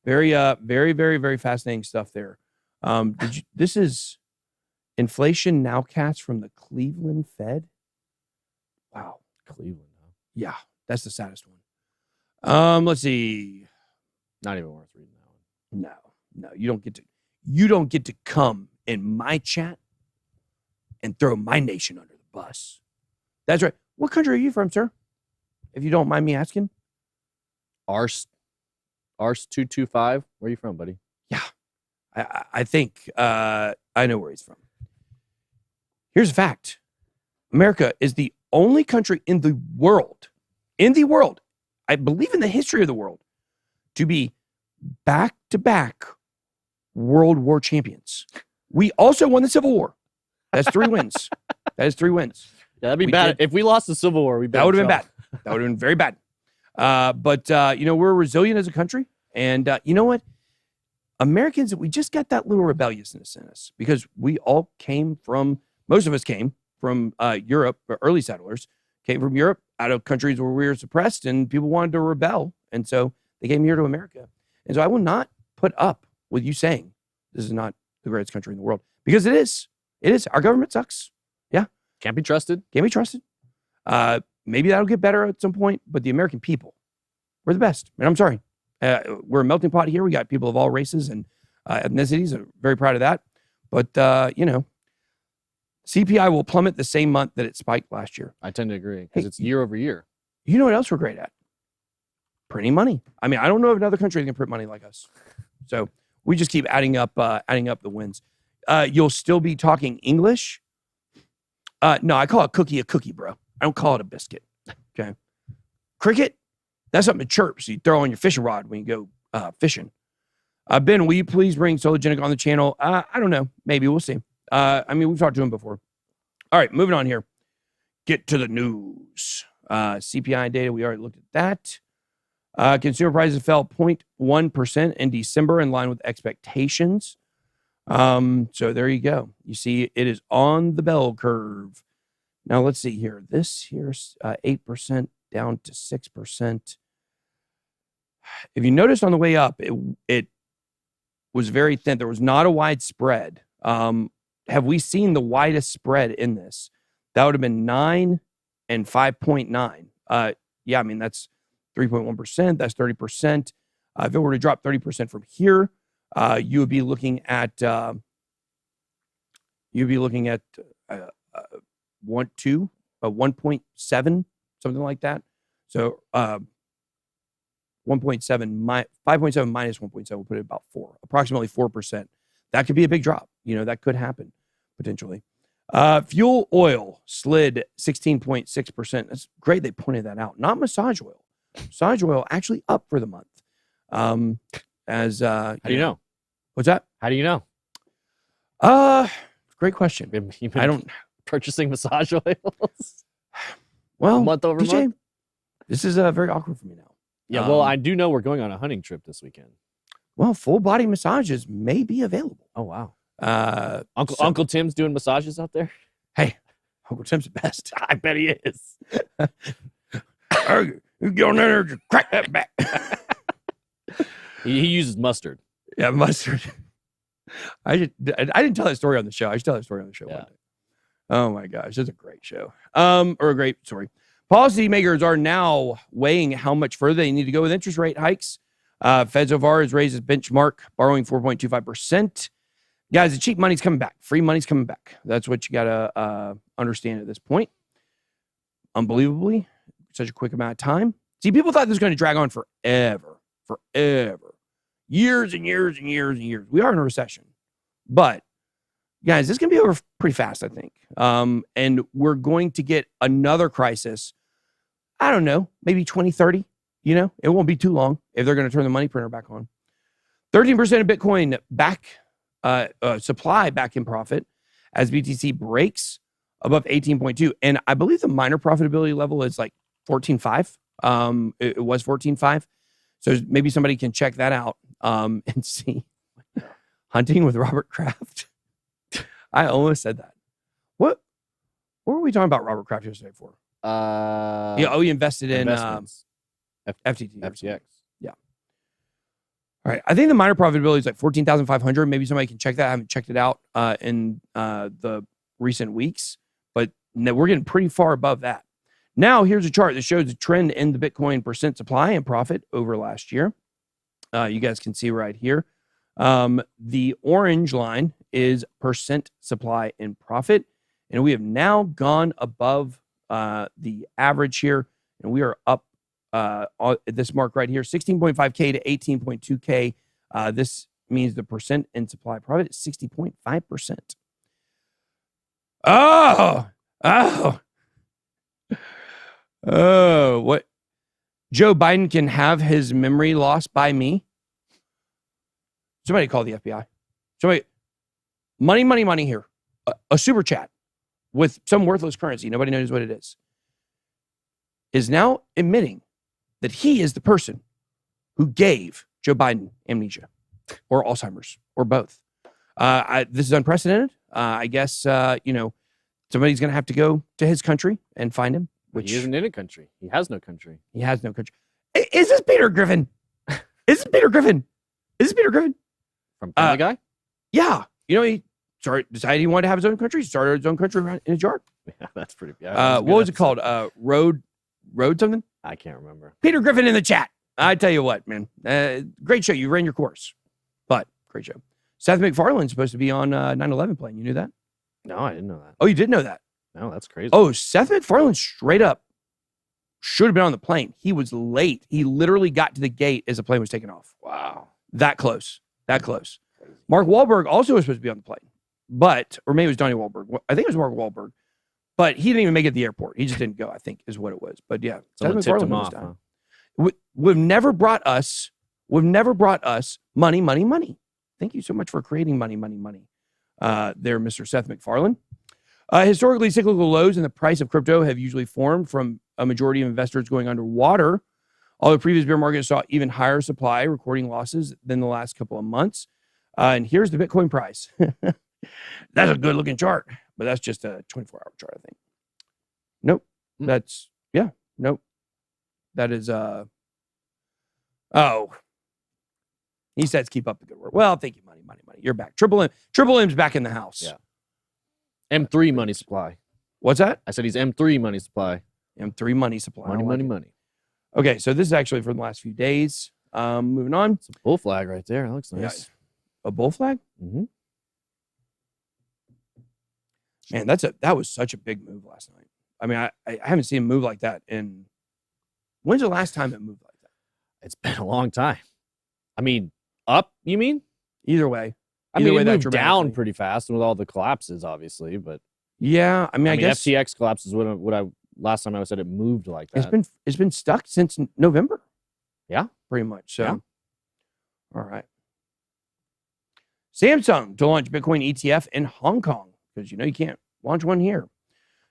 very, very, very fascinating stuff there. This is inflation nowcast from the Cleveland Fed. Wow. Cleveland, huh? Yeah, that's the saddest one. Let's see. Not even worth reading that one. No, you don't get to come in my chat and throw my nation under the bus. That's right. What country are you from, sir? If you don't mind me asking. Ars 225. Where are you from, buddy? Yeah, I think I know where he's from. Here's a fact. America is the only country in the world, I believe in the history of the world, to be back-to-back World War champions. We also won the Civil War. That's 3 wins. That is 3 wins. Yeah, that'd be bad. If we lost the Civil War, that would have been bad. That would have been very bad. But we're resilient as a country. And you know what? Americans, we just got that little rebelliousness in us because we all most of us came from Europe, or early settlers came from Europe, out of countries where we were suppressed and people wanted to rebel. And so they came here to America. And so I will not put up with you saying this is not the greatest country in the world, because it is. It is. Our government sucks. Yeah. Can't be trusted. Can't be trusted. Maybe that'll get better at some point, but the American people, we're the best. And I'm sorry. We're a melting pot here. We got people of all races and ethnicities. I'm very proud of that. But, CPI will plummet the same month that it spiked last year. I tend to agree because it's year over year. You know what else we're great at? Printing money. I mean, I don't know of another country that can print money like us. So we just keep adding up the wins. You'll still be talking English. No, I call a cookie, bro. I don't call it a biscuit. Okay. Cricket, that's something to chirp. So you throw on your fishing rod when you go fishing. Ben, will you please bring Sologenic on the channel? I don't know. Maybe we'll see. We've talked to him before. All right, moving on here. Get to the news. CPI data, we already looked at that. Consumer prices fell 0.1% in December, in line with expectations. So there you go. You see, it is on the bell curve. Now let's see here. This here's 8% down to 6%. If you noticed on the way up, it was very thin. There was not a wide spread. Have we seen the widest spread in this? That would have been 9 and 5.9. Yeah, I mean, that's 3.1%. That's 30%. If it were to drop 30% from here, you would be looking at 1.7, something like that. So 5.7 minus 1.7 will put it about 4, approximately 4%. That could be a big drop. That could happen potentially. Fuel oil slid 16.6%. That's great. They pointed that out. Not massage oil. Massage oil actually up for the month. How do you know? What's that? How do you know? Great question. You've been I don't. purchasing massage oils Well, month over DJ, month. this is very awkward for me now. Yeah, well, I do know we're going on a hunting trip this weekend. Well, full body massages may be available. Oh wow. So- Uncle Tim's doing massages out there. Hey, Uncle Tim's the best. I bet he is. You get on there and crack that back. He uses mustard. Yeah, mustard. I didn't tell that story on the show. I should tell that story on the show one day. Oh my gosh, it's a great show. Or a great story. Policymakers are now weighing how much further they need to go with interest rate hikes. Fed so far has raised its benchmark, borrowing 4.25%. Guys, the cheap money's coming back. Free money's coming back. That's what you got to understand at this point. Unbelievably, such a quick amount of time. See, people thought this was going to drag on forever. Years and years and years and years. We are in a recession. But, guys, this is going to be over pretty fast, I think. And we're going to get another crisis. I don't know, maybe 2030. You know, it won't be too long if they're going to turn the money printer back on. 13% of Bitcoin supply back in profit as BTC breaks above 18.2. And I believe the miner profitability level is like 14.5. It was 14.5. So maybe somebody can check that out and see. Hunting with Robert Kraft. I almost said that. What were we talking about Robert Kraft yesterday for? He invested in FTT. FTX. Yeah. All right. I think the miner profitability is like 14,500. Maybe somebody can check that. I haven't checked it out in the recent weeks, but we're getting pretty far above that. Now, here's a chart that shows the trend in the Bitcoin percent supply and profit over last year. You guys can see right here. The orange line is percent supply and profit, and we have now gone above the average here, and we are up this mark right here, 16.5K to 18.2K. This means the percent in supply profit is 60.5%. What? Joe Biden can have his memory lost by me? Somebody call the FBI. Somebody, money here. A super chat with some worthless currency, nobody knows what it is now admitting that he is the person who gave Joe Biden amnesia or Alzheimer's or both. This is unprecedented. I guess, somebody's going to have to go to his country and find him. Which He isn't in a country. He has no country. He has no country. Is this Peter Griffin? Is this Peter Griffin? From Family Guy? Yeah. He decided he wanted to have his own country. Started his own country in his yard. Yeah, that's pretty. Yeah, what was it called? Road something? I can't remember. Peter Griffin in the chat. I tell you what, man. Great show. You ran your course. But great show. Seth MacFarlane's supposed to be on 9/11 plane. You knew that? No, I didn't know that. Oh, you did know that? No, that's crazy. Oh, Seth MacFarlane straight up should have been on the plane. He was late. He literally got to the gate as the plane was taking off. Wow. That close. Mark Wahlberg also was supposed to be on the plane, or maybe it was Donnie Wahlberg. I think it was Mark Wahlberg, but he didn't even make it to the airport. He just didn't go, I think is what it was. But yeah, Someone tipped him off, huh? We've never brought us money. Thank you so much for creating money. There, Mr. Seth MacFarlane. Historically, cyclical lows in the price of crypto have usually formed from a majority of investors going underwater. Although previous bear markets saw even higher supply, recording losses than the last couple of months. And here's the Bitcoin price. That's a good looking chart, but that's just a 24-hour chart, I think. Nope. Nope. That is, he says keep up the good work. Well, thank you, money. You're back. Triple M's back in the house. Yeah. M3 money supply. What's that? I said he's M3 money supply. M3 money supply. Money. Okay, so this is actually from the last few days. Moving on. It's a bull flag right there. That looks nice. Yeah. A bull flag? Mm-hmm. Man, that was such a big move last night. I mean, I haven't seen a move like that in. When's the last time it moved like that? It's been a long time. I mean, up, you mean? Either way. I mean, it moved down pretty fast with all the collapses, obviously, but Yeah, I mean, I guess FTX collapses. What I last time I said it moved like that. it's been stuck since November. Yeah, pretty much. So, yeah. All right. Samsung to launch Bitcoin ETF in Hong Kong because you can't launch one here.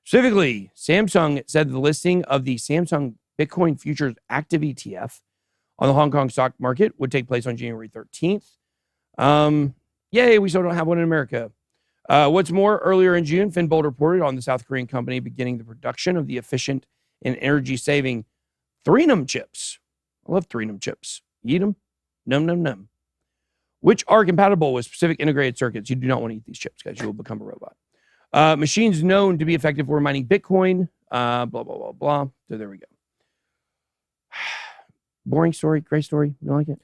Specifically, Samsung said the listing of the Samsung Bitcoin Futures Active ETF on the Hong Kong stock market would take place on January 13th. Yay, we still don't have one in America. What's more, earlier in June, Finbold reported on the South Korean company beginning the production of the efficient and energy-saving Threnum chips. I love Threnum chips. Eat them. Num, num, num. Which are compatible with specific integrated circuits. You do not want to eat these chips, guys. You will become a robot. Machines known to be effective for mining Bitcoin. Blah, blah, blah, blah. So there we go. Boring story, great story. You like it?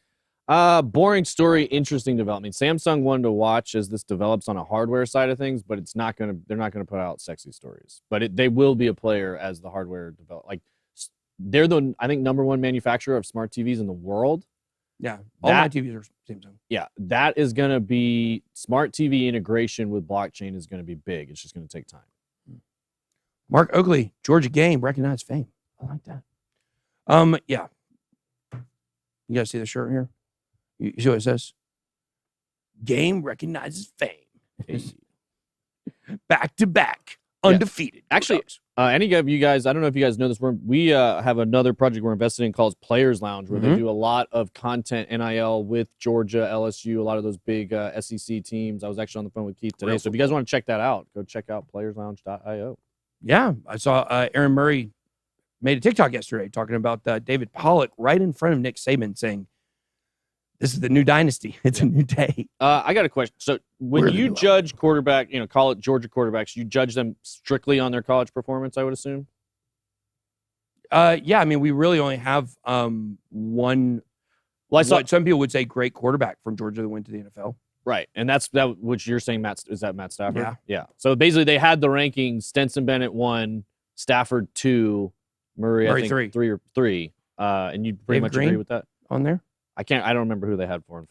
Boring story, interesting development. Samsung wanted to watch as this develops on a hardware side of things, but they're not gonna put out sexy stories. But they will be a player as the hardware develop. Like they're I think #1 manufacturer of smart TVs in the world. Yeah, all my TVs are Samsung. Yeah, that is gonna be smart TV integration with blockchain is gonna be big. It's just gonna take time. Mark Oakley, Georgia game, recognized fame. I like that. Yeah. You guys see the shirt here? You see what it says? Game recognizes fame. Back to back, undefeated. Yeah. Actually, any of you guys, I don't know if you guys know this, we have another project we're invested in called Players Lounge, where they do a lot of content NIL with Georgia, LSU, a lot of those big SEC teams. I was actually on the phone with Keith today. So if you guys want to check that out, go check out playerslounge.io. Yeah, I saw Aaron Murray made a TikTok yesterday talking about David Pollock right in front of Nick Saban saying, this is the new dynasty. It's a new day. I got a question. So when you judge quarterback, Georgia quarterbacks, you judge them strictly on their college performance, I would assume? Yeah, I mean, we really only have one. Well, some people would say great quarterback from Georgia that went to the NFL. Right, and that's which you're saying, Matt Stafford? Yeah. Yeah. So basically they had the rankings, Stetson Bennett 1, Stafford 2, Murray I think 3 or 3. And you pretty much agree with that? On there? I don't remember who they had 4 and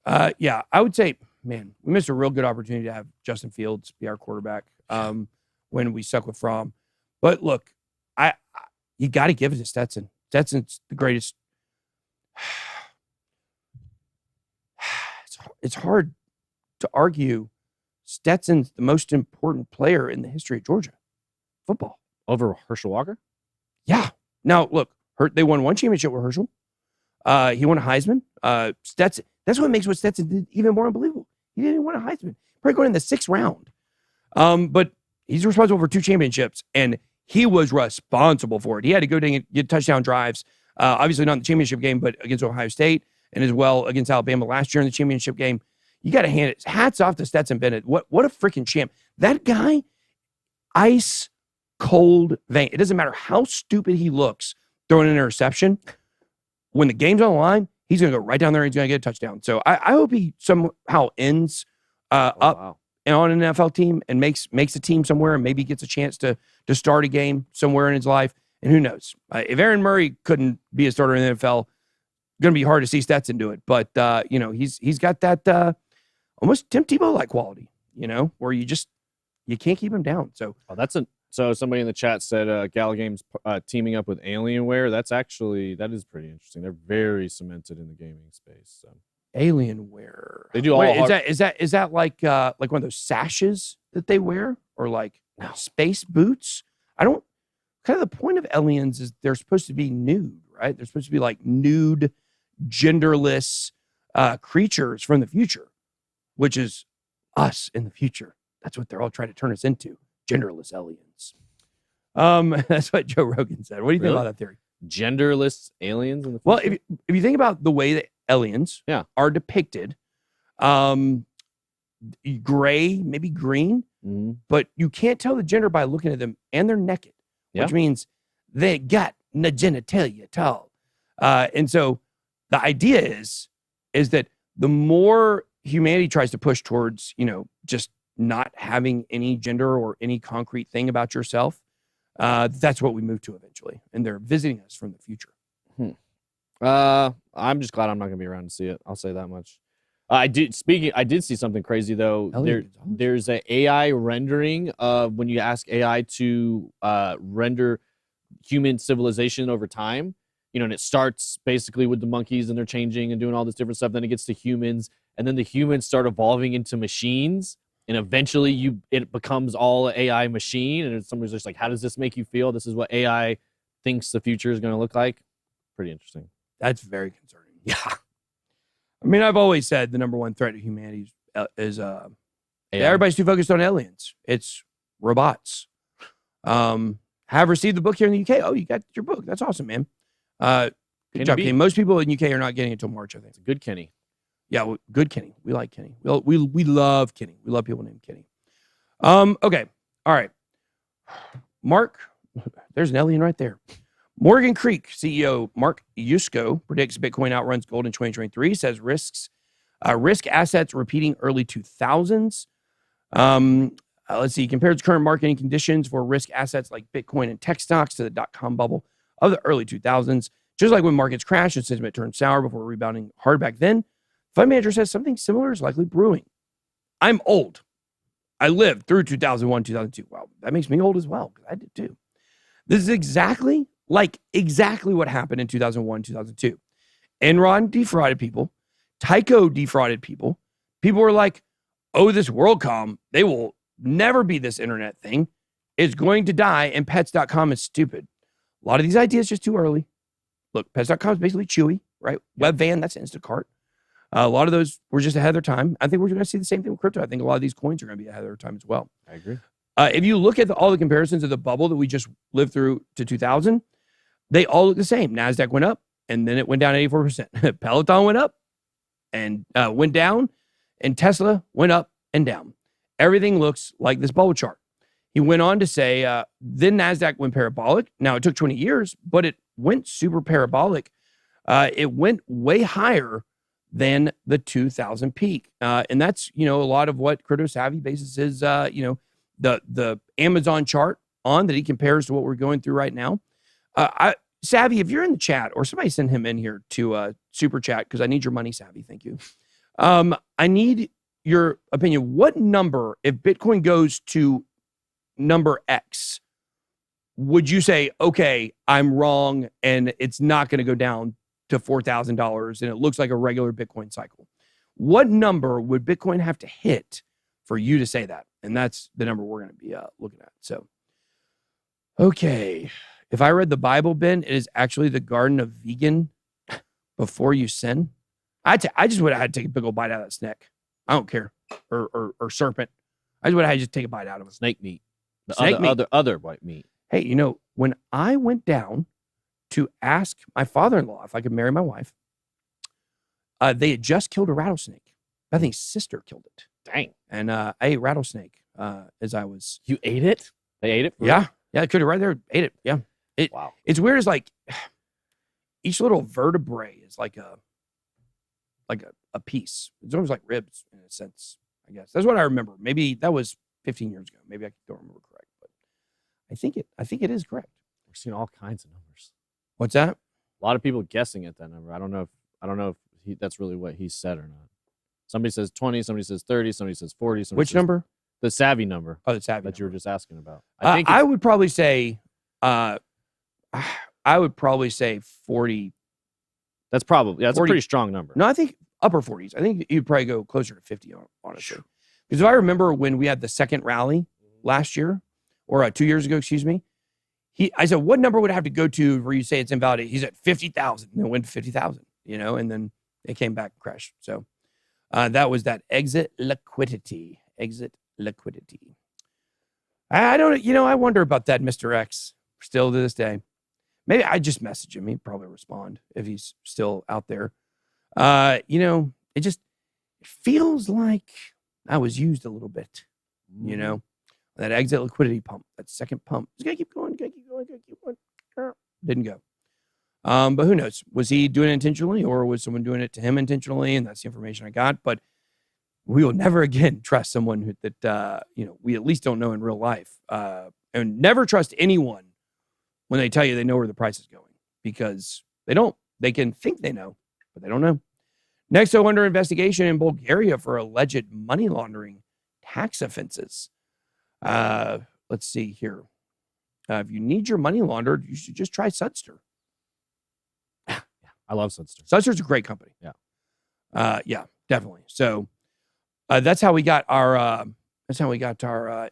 5. Yeah, I would say, man, we missed a real good opportunity to have Justin Fields be our quarterback when we stuck with Fromm. But look, you got to give it to Stetson. Stetson's the greatest. It's hard to argue Stetson's the most important player in the history of Georgia football. Over Herschel Walker? Yeah. Now, look, they won one championship with Herschel. He won a Heisman. Stetson. That's what makes what Stetson did even more unbelievable. He didn't win a Heisman. Probably going in the 6th round. But he's responsible for 2 championships, and he was responsible for it. He had to go down and get touchdown drives. Obviously not in the championship game, but against Ohio State and as well against Alabama last year in the championship game. You got to hand it. Hats off to Stetson Bennett. What a freaking champ. That guy, ice cold vein. It doesn't matter how stupid he looks throwing an interception. When the game's on the line, he's going to go right down there and he's going to get a touchdown. So I hope he somehow ends up on an NFL team and makes a team somewhere and maybe gets a chance to start a game somewhere in his life. And who knows? If Aaron Murray couldn't be a starter in the NFL, going to be hard to see Stetson do it. But, he's got that almost Tim Tebow-like quality, where you can't keep him down. So So somebody in the chat said Gal Games teaming up with Alienware. That is pretty interesting. They're very cemented in the gaming space. So Alienware. They do all. Is that like one of those sashes that they wear, or like space boots? Kind of the point of aliens is they're supposed to be nude, right? They're supposed to be like nude, genderless creatures from the future, which is us in the future. That's what they're all trying to turn us into. Genderless aliens. That's what Joe Rogan said. What do you think about that theory? Genderless aliens in the future? Well, if you think about the way that aliens are depicted, gray, maybe green, but you can't tell the gender by looking at them, and they're naked, which means they got no genitalia at all. And so the idea is that the more humanity tries to push towards, just not having any gender or any concrete thing about yourself, that's what we move to eventually. And they're visiting us from the future. I'm just glad I'm not going to be around to see it. I'll say that much. I did see something crazy though. Elliot Gonzalez. There's an AI rendering of when you ask AI to render human civilization over time, and it starts basically with the monkeys and they're changing and doing all this different stuff. Then it gets to humans, and then the humans start evolving into machines, and eventually it becomes all AI machine. And somebody's just like, how does this make you feel? This is what AI thinks the future is going to look like. Pretty interesting. That's very concerning. Yeah. I mean, I've always said the number one threat to humanity is everybody's too focused on aliens. It's robots. Have received the book here in the UK. Oh, you got your book. That's awesome, man. Good job, Kenny. Most people in UK are not getting it until March, I think. It's a good Kenny. Yeah, well, good Kenny. We like Kenny. We love Kenny. We love people named Kenny. Okay. All right. Mark, there's an alien right there. Morgan Creek CEO Mark Yusko predicts Bitcoin outruns gold in 2023, says risk assets repeating early 2000s. Let's see, compares current marketing conditions for risk assets like Bitcoin and tech stocks to the dot-com bubble of the early 2000s. Just like when markets crashed and sentiment turned sour before rebounding hard back then, fund manager says something similar is likely brewing. I'm old. I lived through 2001, 2002. Well, that makes me old as well, because I did too. This is exactly what happened in 2001, 2002. Enron defrauded people. Tyco defrauded people. People were like, oh, this WorldCom, they will never be this internet thing. It's going to die, and pets.com is stupid. A lot of these ideas just too early. Look, pets.com is basically Chewy, right? Webvan, that's Instacart. A lot of those were just ahead of their time. I think we're going to see the same thing with crypto. I think a lot of these coins are going to be ahead of their time as well. I agree. If you look at all the comparisons of the bubble that we just lived through to 2000, they all look the same. NASDAQ went up, and then it went down 84%. Peloton went up and went down, and Tesla went up and down. Everything looks like this bubble chart. He went on to say, then NASDAQ went parabolic. Now, it took 20 years, but it went super parabolic. It went way higher than the 2000 peak. And that's, a lot of what Crypto Savvy bases his, the Amazon chart on that he compares to what we're going through right now. Savvy, if you're in the chat, or somebody send him in here to super chat, because I need your money, Savvy. Thank you. I need your opinion. What number, if Bitcoin goes to number X, would you say, okay, I'm wrong and it's not going to go down to $4,000 and it looks like a regular Bitcoin cycle? What number would Bitcoin have to hit for you to say that? And that's the number we're going to be looking at. So, okay. If I read the Bible, Ben, it is actually the garden of vegan before you sin. I just would have had to take a big old bite out of that snake. I don't care. Or serpent. I just would have had to just take a bite out of it. Snake meat. The Snake meat. other white meat. Hey, when I went down to ask my father-in-law if I could marry my wife, they had just killed a rattlesnake. I think his sister killed it. Dang. And I ate rattlesnake as I was. You ate it? They ate it? Yeah. Yeah, I could have right there. Ate it. Yeah. Wow. It's weird. It's like each little vertebrae is like a piece. It's almost like ribs in a sense, I guess. That's what I remember. Maybe that was 15 years ago. Maybe I don't remember correct, but I think it is correct. We're seeing all kinds of numbers. What's that? A lot of people guessing at that number. I don't know if that's really what he said or not. Somebody says 20, somebody says 30, somebody says 40. Somebody Which says number? The Savvy number. Oh, the Savvy that number. you were just asking about. I would probably say 40. That's 40. A pretty strong number. No, I think upper 40s. I think you'd probably go closer to 50, honestly. Because if I remember when we had the second rally last year, or 2 years ago, excuse me, I said, what number would it have to go to where you say it's invalidated? He said 50,000. And it went to 50,000, and then it came back and crashed. So that was that exit liquidity. Exit liquidity. I don't, I wonder about that, Mr. X, still to this day. Maybe I just message him. He'd probably respond if he's still out there. It just feels like I was used a little bit, that exit liquidity pump, that second pump. It's got to keep going, keep going. Didn't go. But who knows? Was he doing it intentionally, or was someone doing it to him intentionally? And that's the information I got. But we will never again trust someone that we at least don't know in real life. And never trust anyone when they tell you they know where the price is going, because they don't. They can think they know, but they don't know. Nexo under investigation in Bulgaria for alleged money laundering tax offenses. Let's see here. If you need your money laundered, you should just try Sudster. I love Sudster. Sudster's a great company. Yeah. Definitely. So that's how we got our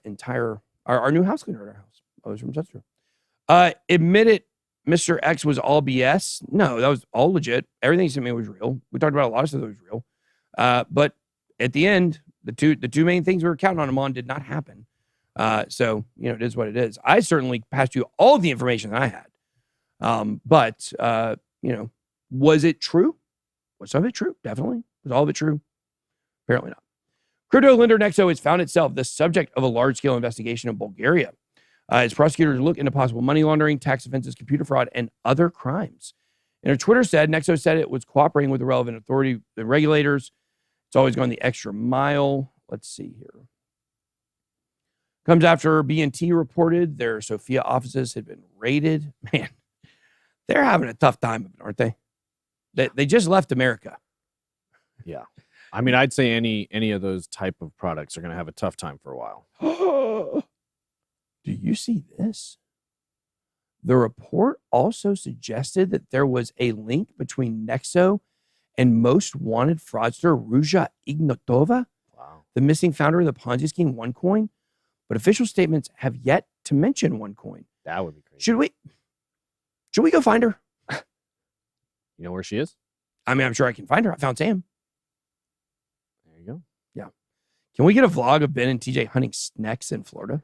entire new house cleaner at our house. I was from Sudster. Admit it, Mr. X was all BS. No, that was all legit. Everything he sent me was real. We talked about a lot of stuff that was real. But at the end, the two main things we were counting on him on did not happen. So, it is what it is. I certainly passed you all the information that I had. But was it true? Was some of it true? Definitely. Was all of it true? Apparently not. Crypto lender Nexo has found itself the subject of a large-scale investigation in Bulgaria. As prosecutors look into possible money laundering, tax offenses, computer fraud, and other crimes. And Twitter said, Nexo said it was cooperating with the relevant authority and regulators. It's always gone the extra mile. Let's see here. Comes after BNT reported their Sofia offices had been raided. Man, they're having a tough time, aren't they? They just left America. Yeah. I mean, I'd say any of those type of products are going to have a tough time for a while. Do you see this? The report also suggested that there was a link between Nexo and most wanted fraudster Ruja Ignatova, Wow. the missing founder of the Ponzi scheme OneCoin. But official statements have yet to mention OneCoin. That would be crazy. Should we go find her? You know where she is? I mean, I'm sure I can find her. I found Sam. There you go. Yeah. Can we get a vlog of Ben and TJ hunting snakes in Florida?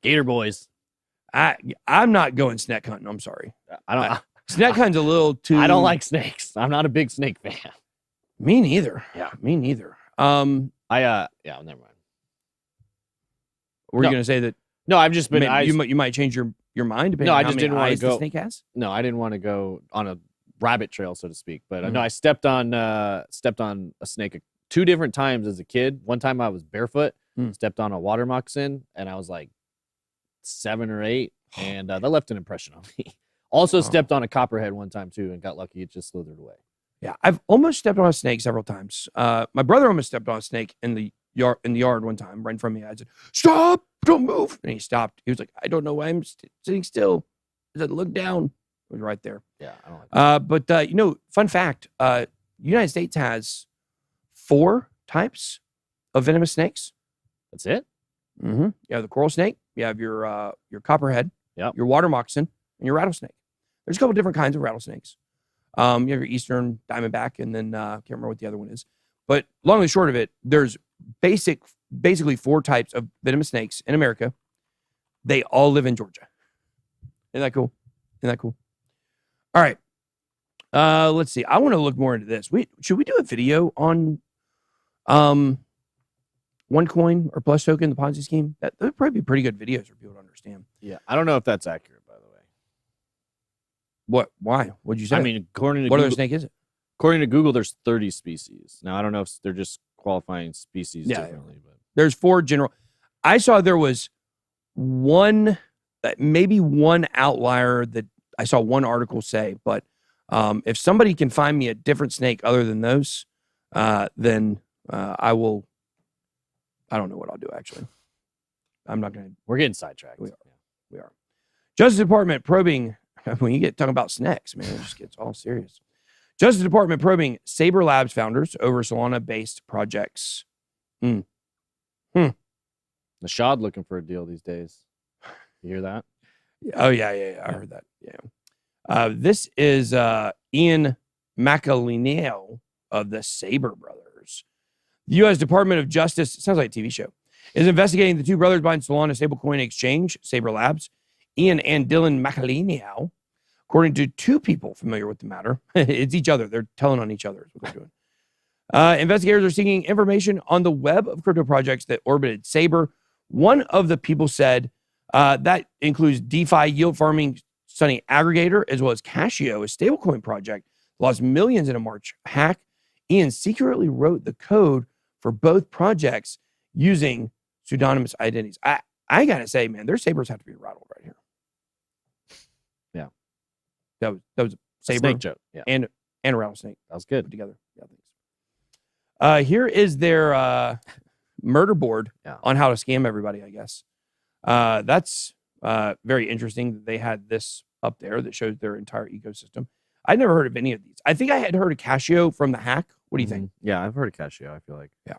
Gator boys. I'm not going snake hunting. I'm sorry. I don't. Snake hunting's a little too. I don't like snakes. I'm not a big snake fan. Me neither. Yeah. Me neither. Yeah, never mind. Were you going to say that? No, I've just been. You might change your mind depending No, on I how just many didn't want to eyes the go. snake has. No, I didn't want to go on a rabbit trail, so to speak. But Mhm. no, I stepped on a snake 2 different times as a kid. One time I was barefoot, stepped on a water moccasin, and I was like 7 or 8, and that left an impression on me. Also stepped on a copperhead one time too, and got lucky; it just slithered away. Yeah, I've almost stepped on a snake several times. My brother almost stepped on a snake in the yard one time, right in front of me. I said, "Stop! Don't move!" And he stopped. He was like, "I don't know why I'm sitting still." I said, "Look down." It was right there. Yeah, I don't like that. But fun fact: United States has 4 types of venomous snakes. That's it. Mm-hmm. You have the coral snake. You have your copperhead. Yep. Your water moccasin and your rattlesnake. There's a couple different kinds of rattlesnakes. You have your eastern diamondback, and then can't remember what the other one is. But long and short of it, there's basically 4 types of venomous snakes in America. They all live in Georgia. Isn't that cool? All right. Let's see. I want to look more into this. Should we do a video on OneCoin or Plus Token, the Ponzi scheme? That would probably be pretty good videos for people to understand. Yeah, I don't know if that's accurate, by the way. What? Why? What'd you say? I mean, according to what Google, other snake is it? according to Google, there's 30 species. Now, I don't know if they're just qualifying species differently, but There's 4 general. I saw there was one, maybe one outlier that I saw one article say, but if somebody can find me a different snake other than those, then I will. I don't know what I'll do, actually. I'm not going to. we're getting sidetracked. We are. Justice Department probing. When you get talking about snakes, man, it just gets all serious. Justice Department probing Saber Labs founders over Solana-based projects. The Shad looking for a deal these days. You hear that? Oh, yeah. I heard that. Yeah. This is Ian Macalineo of the Saber Brothers. The U.S. Department of Justice, sounds like a TV show, is investigating the 2 brothers behind Solana stablecoin exchange, Saber Labs, Ian and Dylan Macalineo. According to 2 people familiar with the matter, it's each other. They're telling on each other is what they're doing. Investigators are seeking information on the web of crypto projects that orbited Saber. One of the people said that includes DeFi yield farming Sunny Aggregator, as well as Cashio, a stablecoin project, lost millions in a March hack. Ian secretly wrote the code for both projects using pseudonymous identities. I gotta say, man, their sabers have to be rattled right here. Yeah, that was a saber snake joke. Yeah, and a rattlesnake that was good. put together. Yeah, thanks. Here is their murder board on how to scam everybody, I guess. That's very interesting that they had this up there that shows their entire ecosystem. I'd never heard of any of these. I think I had heard of Casio from the hack. What do you think? Yeah, I've heard of Casio, I feel like. Yeah.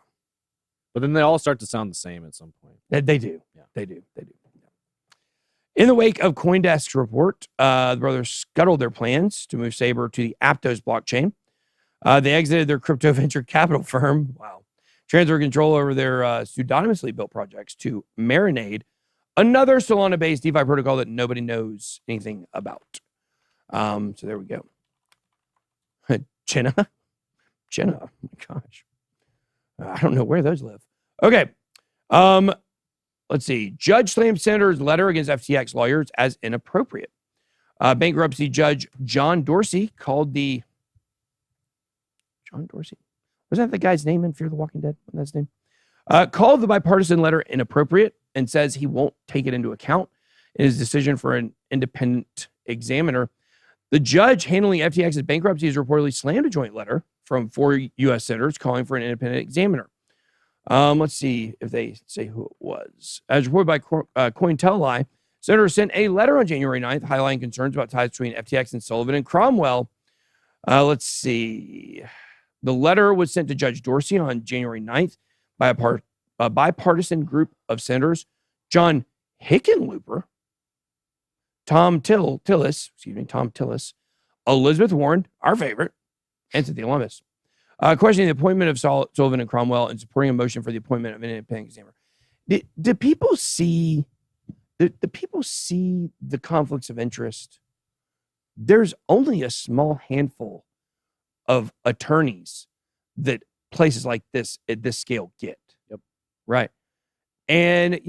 But then they all start to sound the same at some point. They do. Yeah. They do. Yeah. In the wake of CoinDesk's report, the brothers scuttled their plans to move Saber to the Aptos blockchain. They exited their crypto venture capital firm. Wow. Transfer control over their pseudonymously built projects to Marinade, another Solana-based DeFi protocol that nobody knows anything about. So there we go. Jenna, oh my gosh. I don't know where those live. Okay. Let's see. Judge slammed Senator's letter against FTX lawyers as inappropriate. Bankruptcy judge John Dorsey called the... John Dorsey? Was that the guy's name in Fear the Walking Dead? Wasn't that his name? Called the bipartisan letter inappropriate and says he won't take it into account in his decision for an independent examiner. The judge handling FTX's bankruptcy has reportedly slammed a joint letter from 4 U.S. senators calling for an independent examiner. Let's see if they say who it was. As reported by Cointelegraph, senators sent a letter on January 9th highlighting concerns about ties between FTX and Sullivan and Cromwell. Let's see. The letter was sent to Judge Dorsey on January 9th by a bipartisan group of senators, John Hickenlooper, Tom Tillis, Elizabeth Warren, our favorite, and Cynthia Lummis, questioning the appointment of Sullivan and Cromwell and supporting a motion for the appointment of an independent examiner. Do people see the conflicts of interest? There's only a small handful of attorneys that places like this at this scale get. Yep. Right. And,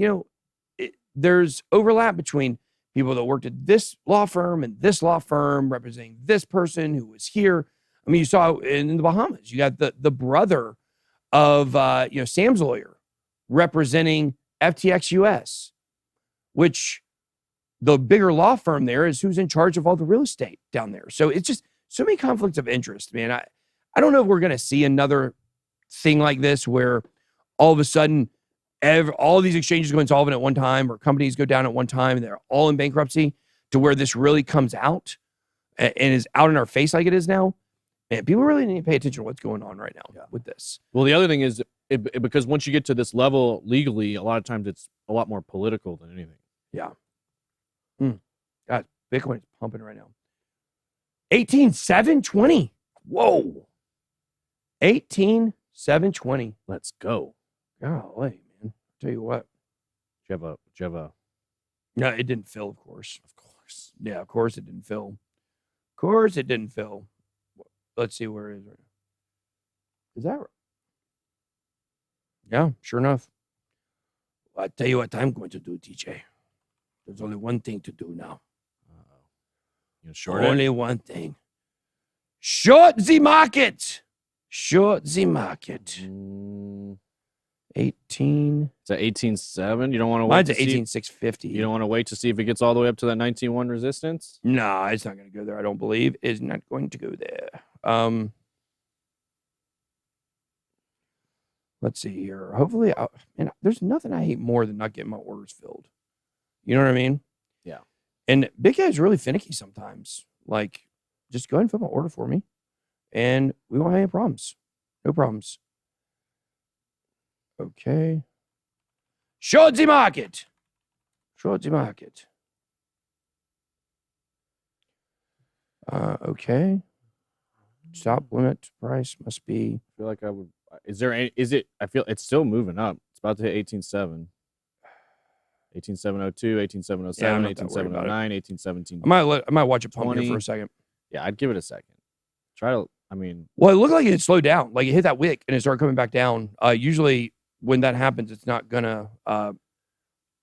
there's overlap between people that worked at this law firm and this law firm representing this person who was here. I mean, you saw in the Bahamas, you got the brother of, Sam's lawyer representing FTX US, which the bigger law firm there is who's in charge of all the real estate down there. So it's just so many conflicts of interest, man. I don't know if we're going to see another thing like this where all of a sudden all these exchanges go insolvent at one time or companies go down at one time and they're all in bankruptcy, to where this really comes out and is out in our face like it is now. And people really need to pay attention to what's going on right now with this. Well, the other thing is because once you get to this level legally, a lot of times it's a lot more political than anything. Yeah. God, Bitcoin is pumping right now. 18,720. Whoa. 18,720. Let's go. Golly, man. Tell you what. Do you have a? No, it didn't fill, of course. Of course. Yeah, of course it didn't fill. Of course it didn't fill. Let's see where it is right now. Is that right? Yeah, sure enough. Well, I tell you what I'm going to do, DJ. There's only one thing to do now. You short only one thing. Short the market. Short the market. 18. It's at 18.7. You don't want to wait. Mine's at 18,650. You don't want to wait to see if it gets all the way up to that 19.1 resistance? No, it's not going to go there. I don't believe it's not going to go there. Let's see here. Hopefully, there's nothing I hate more than not getting my orders filled. You know what I mean? Yeah. And Big Guy's really finicky sometimes. Like, just go ahead and fill my order for me, and we won't have any problems. No problems. Okay. Short the market. Short the market. Okay. Stop limit price must be. I feel like I would. I feel it's still moving up. It's about to hit 18.7. 18.702, 18.707, 18.709, 18.17. I might watch it pump here for a second. Yeah, I'd give it a second. Well, it looked like it slowed down. Like it hit that wick and it started coming back down. Usually when that happens, it's not gonna.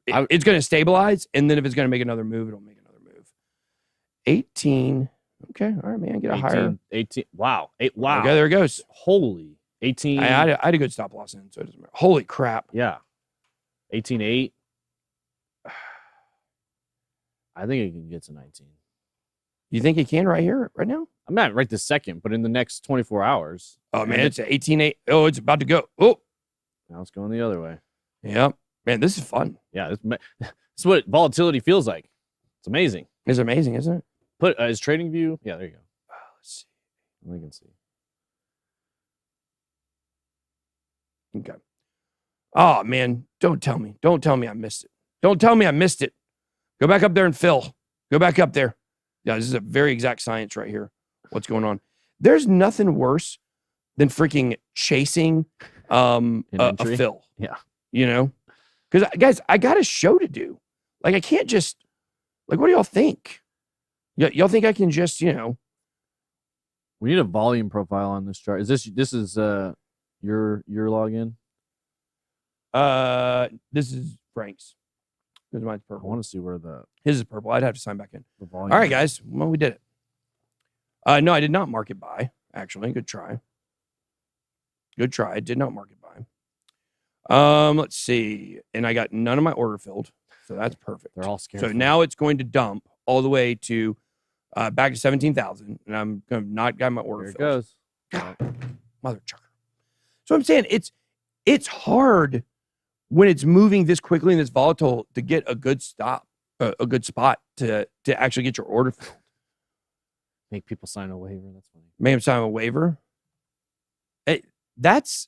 It's gonna stabilize, and then if it's gonna make another move, it'll make another move. 18. Okay, all right, man. Get a higher. 18. Wow. Wow. Okay, there it goes. Holy. 18. I had a good stop loss in, so it doesn't matter. Holy crap. Yeah. 18.8. I think it can get to 19. You think it can right here, right now? I'm not right this second, but in the next 24 hours. Oh, man, it's 18.8. Oh, it's about to go. Oh, Now it's going the other way. yep. Man, this is fun. Yeah, this is what volatility feels like. It's amazing. It's amazing, isn't it? Put is trading view. Yeah, there you go. Let's We can see. see. Okay. Oh, man, don't tell me. Don't tell me I missed it. Don't tell me I missed it. Go back up there and fill. Go back up there. Yeah, this is a very exact science right here. What's going on? There's nothing worse than freaking chasing a fill. Yeah. You know? Because, guys, I got a show to do. Like, I can't just, like, what do y'all think? Y'all think I can just, you know? We need a volume profile on this chart. Is this your login? This is Frank's. Because mine's I purple. want to see where His is purple. I'd have to sign back in. the volume. All right, guys. Well, we did it. No, I did not mark it by, actually. Good try. Good try. I did not mark it by. Let's see. And I got none of my order filled. So that's perfect. They're all scared. So now it's going to dump all the way to back to 17,000. And I'm going to not got my order There it filled. goes. God, mother chucker. So I'm saying it's hard when it's moving this quickly and this volatile to get a good stop, a good spot to actually get your order filled. Make people sign a waiver. That's funny. Make them sign a waiver. That's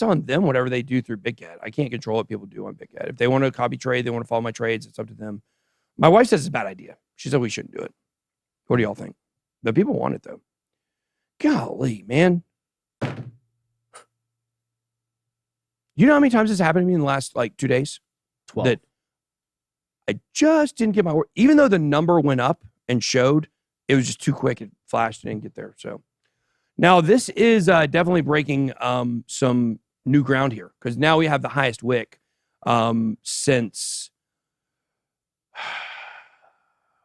on them, whatever they do through BitSquad. I can't control what people do on BitSquad. If they want to copy trade, they want to follow my trades, it's up to them. My wife says it's a bad idea. She said we shouldn't do it. What do y'all think? The people want it, though. Golly, man. You know how many times this happened to me in the last, 2 days? 12. That I just didn't get my word. Even though the number went up and showed, it was just too quick. It flashed and didn't get there. So now this is definitely breaking some new ground here because now we have the highest wick since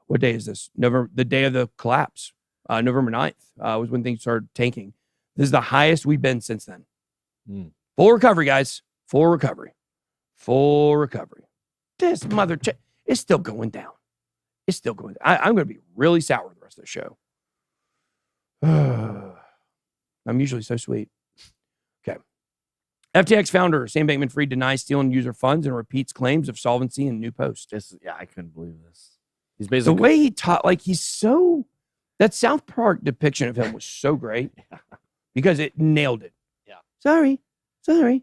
what day is this? November, the day of the collapse. November 9th was when things started tanking. This is the highest we've been since then. Full recovery, guys. Full recovery. Full recovery. This mother it's still going down. It's still going down. I'm going to be really sour the rest of the show. I'm usually so sweet. Okay. FTX founder Sam Bankman-Fried denies stealing user funds and repeats claims of solvency in new post. I couldn't believe this. He's The basically way he taught, he's so... That South Park depiction of him was so great because it nailed it. Yeah. Sorry. In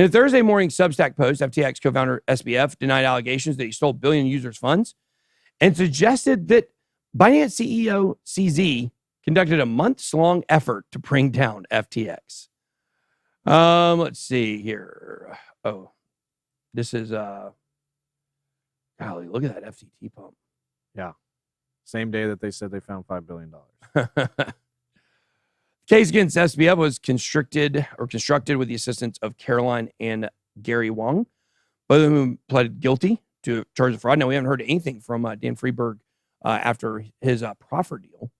a Thursday morning Substack post, FTX co-founder SBF denied allegations that he stole billion users' funds and suggested that Binance CEO CZ conducted a months-long effort to bring down FTX. Let's see here. Oh, this is golly, look at that FTT pump. Yeah. Same day that they said they found $5 billion. Case against SBF was constructed with the assistance of Caroline and Gary Wong, both of whom pleaded guilty to charges of fraud. Now, we haven't heard anything from Dan Freeberg after his proffer deal.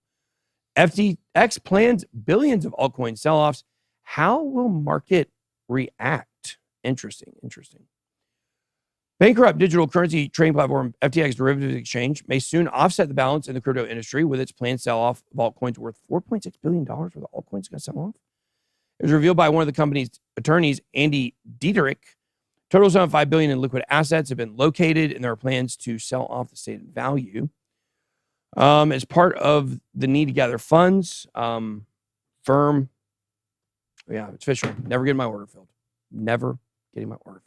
FTX plans billions of altcoin sell-offs. How will market react? Interesting. Bankrupt digital currency trading platform FTX Derivatives Exchange may soon offset the balance in the crypto industry with its planned sell-off of altcoins worth $4.6 billion worth of altcoins going to sell off. It was revealed by one of the company's attorneys, Andy Dieterich. Total sum of $5 billion in liquid assets have been located, and there are plans to sell off the stated value. As part of the need to gather funds, firm, it's official. Never getting my order filled. Never getting my order filled.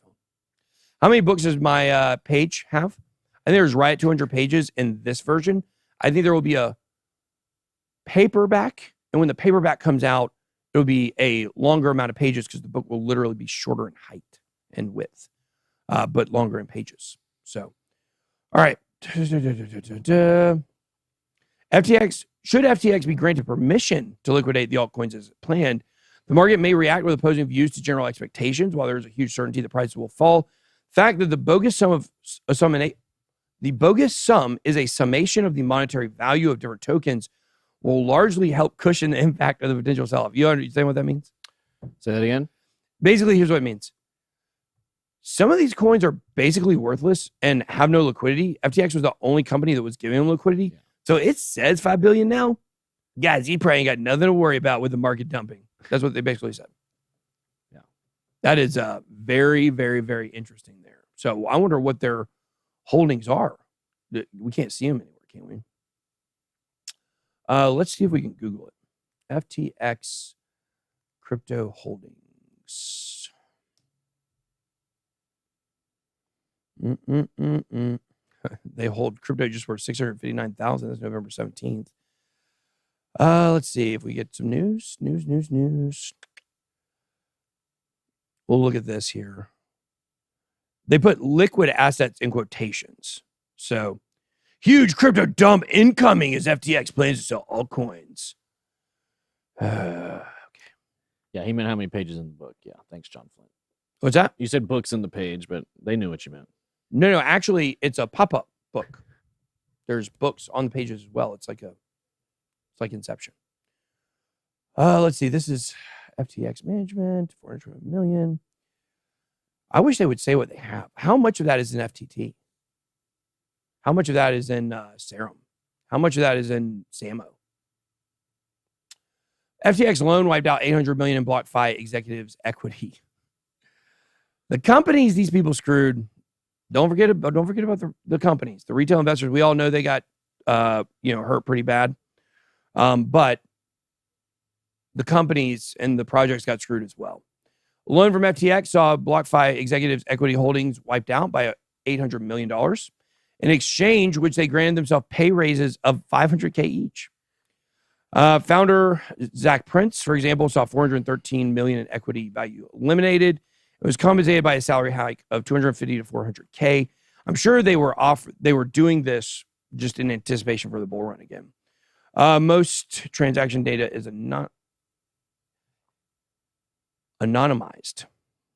How many books does my page have? I think there's right at 200 pages in this version. I think there will be a paperback. And when the paperback comes out, it'll be a longer amount of pages because the book will literally be shorter in height and width, but longer in pages. So, all right. Should FTX be granted permission to liquidate the altcoins as planned, the market may react with opposing views to general expectations. While there is a huge certainty the prices will fall, the fact that the bogus sum is a summation of the monetary value of different tokens will largely help cushion the impact of the potential sell-off. You understand what that means? Say that again. Basically, here's what it means. Some of these coins are basically worthless and have no liquidity. FTX was the only company that was giving them liquidity. Yeah. So it says 5 billion now. Guys, you probably ain't got nothing to worry about with the market dumping. That's what they basically said. Yeah. That is very, very, very interesting there. So I wonder what their holdings are. We can't see them anywhere, can we? Let's see if we can Google it. FTX crypto holdings. They hold crypto just for 659,000. That's November 17th. Let's see if we get some news. We'll look at this here. They put liquid assets in quotations. So, huge crypto dump incoming as FTX plans to sell altcoins. Okay. Yeah, he meant how many pages in the book. Yeah, thanks, John Flint. What's that? You said books in the page, but they knew what you meant. No, actually, it's a pop-up book. There's books on the pages as well. It's like Inception. Let's see. This is FTX management, 420 million. I wish they would say what they have. How much of that is in FTT? How much of that is in Serum? How much of that is in Samo? FTX alone wiped out 800 million in Blockfi executives' equity. The companies these people screwed. Don't forget about the companies, the retail investors. We all know they got hurt pretty bad. But the companies and the projects got screwed as well. A loan from FTX saw BlockFi executives' equity holdings wiped out by $800 million. In exchange, which they granted themselves pay raises of $500K each. Founder Zach Prince, for example, saw $413 million in equity value eliminated. It was compensated by a salary hike of $250 to $400K. I'm sure they were doing this just in anticipation for the bull run again. Most transaction data is anonymized.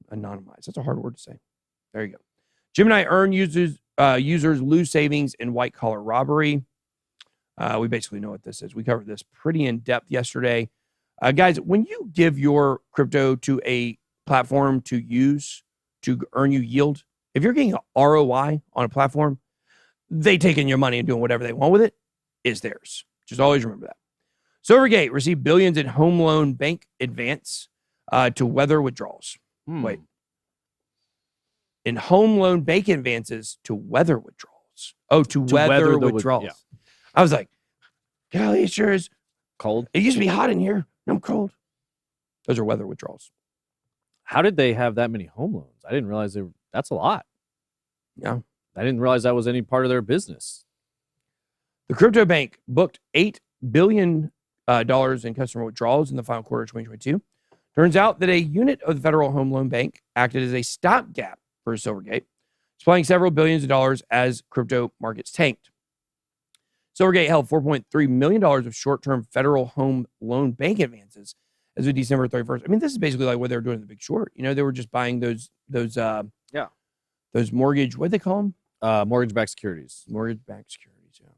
That's a hard word to say. There you go. Gemini earn users lose savings in white collar robbery. We basically know what this is. We covered this pretty in depth yesterday. Guys, when you give your crypto to a platform to use to earn you yield, if you're getting an ROI on a platform, they taking your money and doing whatever they want with it is theirs. Just always remember that. Silvergate received billions in home loan bank advance to weather withdrawals. Wait. In home loan bank advances to weather withdrawals. Oh, to weather the withdrawals. Yeah. I was like, golly, it sure is cold. It used to be hot in here. I'm cold. Those are weather withdrawals. How did they have that many home loans? I didn't realize that's a lot. Yeah. I didn't realize that was any part of their business. The crypto bank booked $8 billion in customer withdrawals in the final quarter of 2022. Turns out that a unit of the Federal Home Loan Bank acted as a stopgap for Silvergate, supplying several billions of dollars as crypto markets tanked. Silvergate held $4.3 million of short-term Federal Home Loan Bank advances as of December 31st. I mean, this is basically like what they were doing in the Big Short. You know, they were just buying those mortgage, what do they call them? Mortgage-backed securities. Mortgage-backed securities, yeah.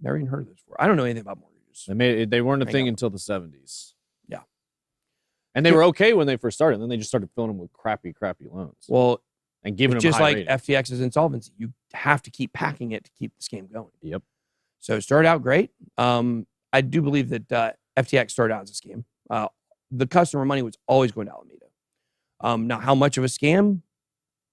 Never even heard of those before. I don't know anything about mortgages. They weren't a thing until the 70s. Yeah. And they were okay when they first started. And then they just started filling them with crappy loans. Well, and giving them just high like rating. FTX's insolvency. You have to keep packing it to keep this game going. Yep. So it started out great. I do believe that FTX started out as a scam. The customer money was always going to Alameda. Now, how much of a scam?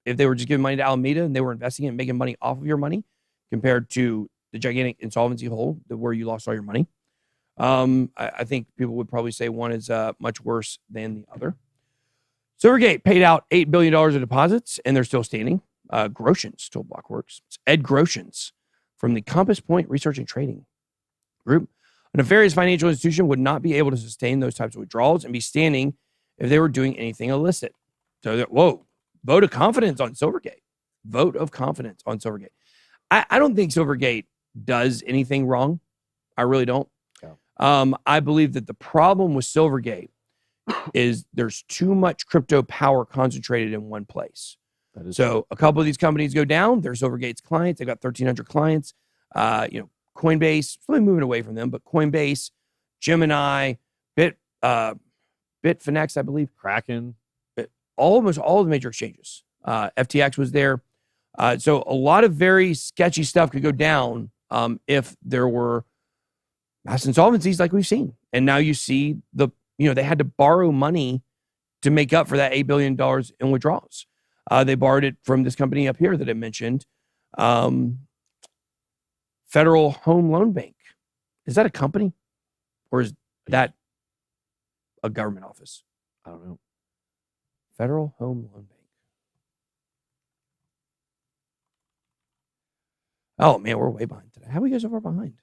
If they were just giving money to Alameda and they were investing it and making money off of your money compared to the gigantic insolvency hole where you lost all your money. I think people would probably say one is much worse than the other. Silvergate paid out $8 billion of deposits, and they're still standing. Groshans told Blockworks. It's Ed Groshans from the Compass Point Research and Trading Group. A nefarious financial institution would not be able to sustain those types of withdrawals and be standing if they were doing anything illicit. So, vote of confidence on Silvergate. Vote of confidence on Silvergate. I don't think Silvergate does anything wrong. I really don't. Yeah. I believe that the problem with Silvergate is there's too much crypto power concentrated in one place. So a couple of these companies go down. They're Silvergate's clients. They got 1,300 clients. Coinbase, really moving away from them, but Coinbase, Gemini, Bitfinex, I believe, Kraken, almost all of the major exchanges. FTX was there. So a lot of very sketchy stuff could go down if there were mass insolvencies like we've seen. And now you see they had to borrow money to make up for that $8 billion in withdrawals. They borrowed it from this company up here that I mentioned, Federal Home Loan Bank. Is that a company or is that a government office? I don't know. Federal Home Loan Bank. Oh man, we're way behind today. How are we guys so far behind?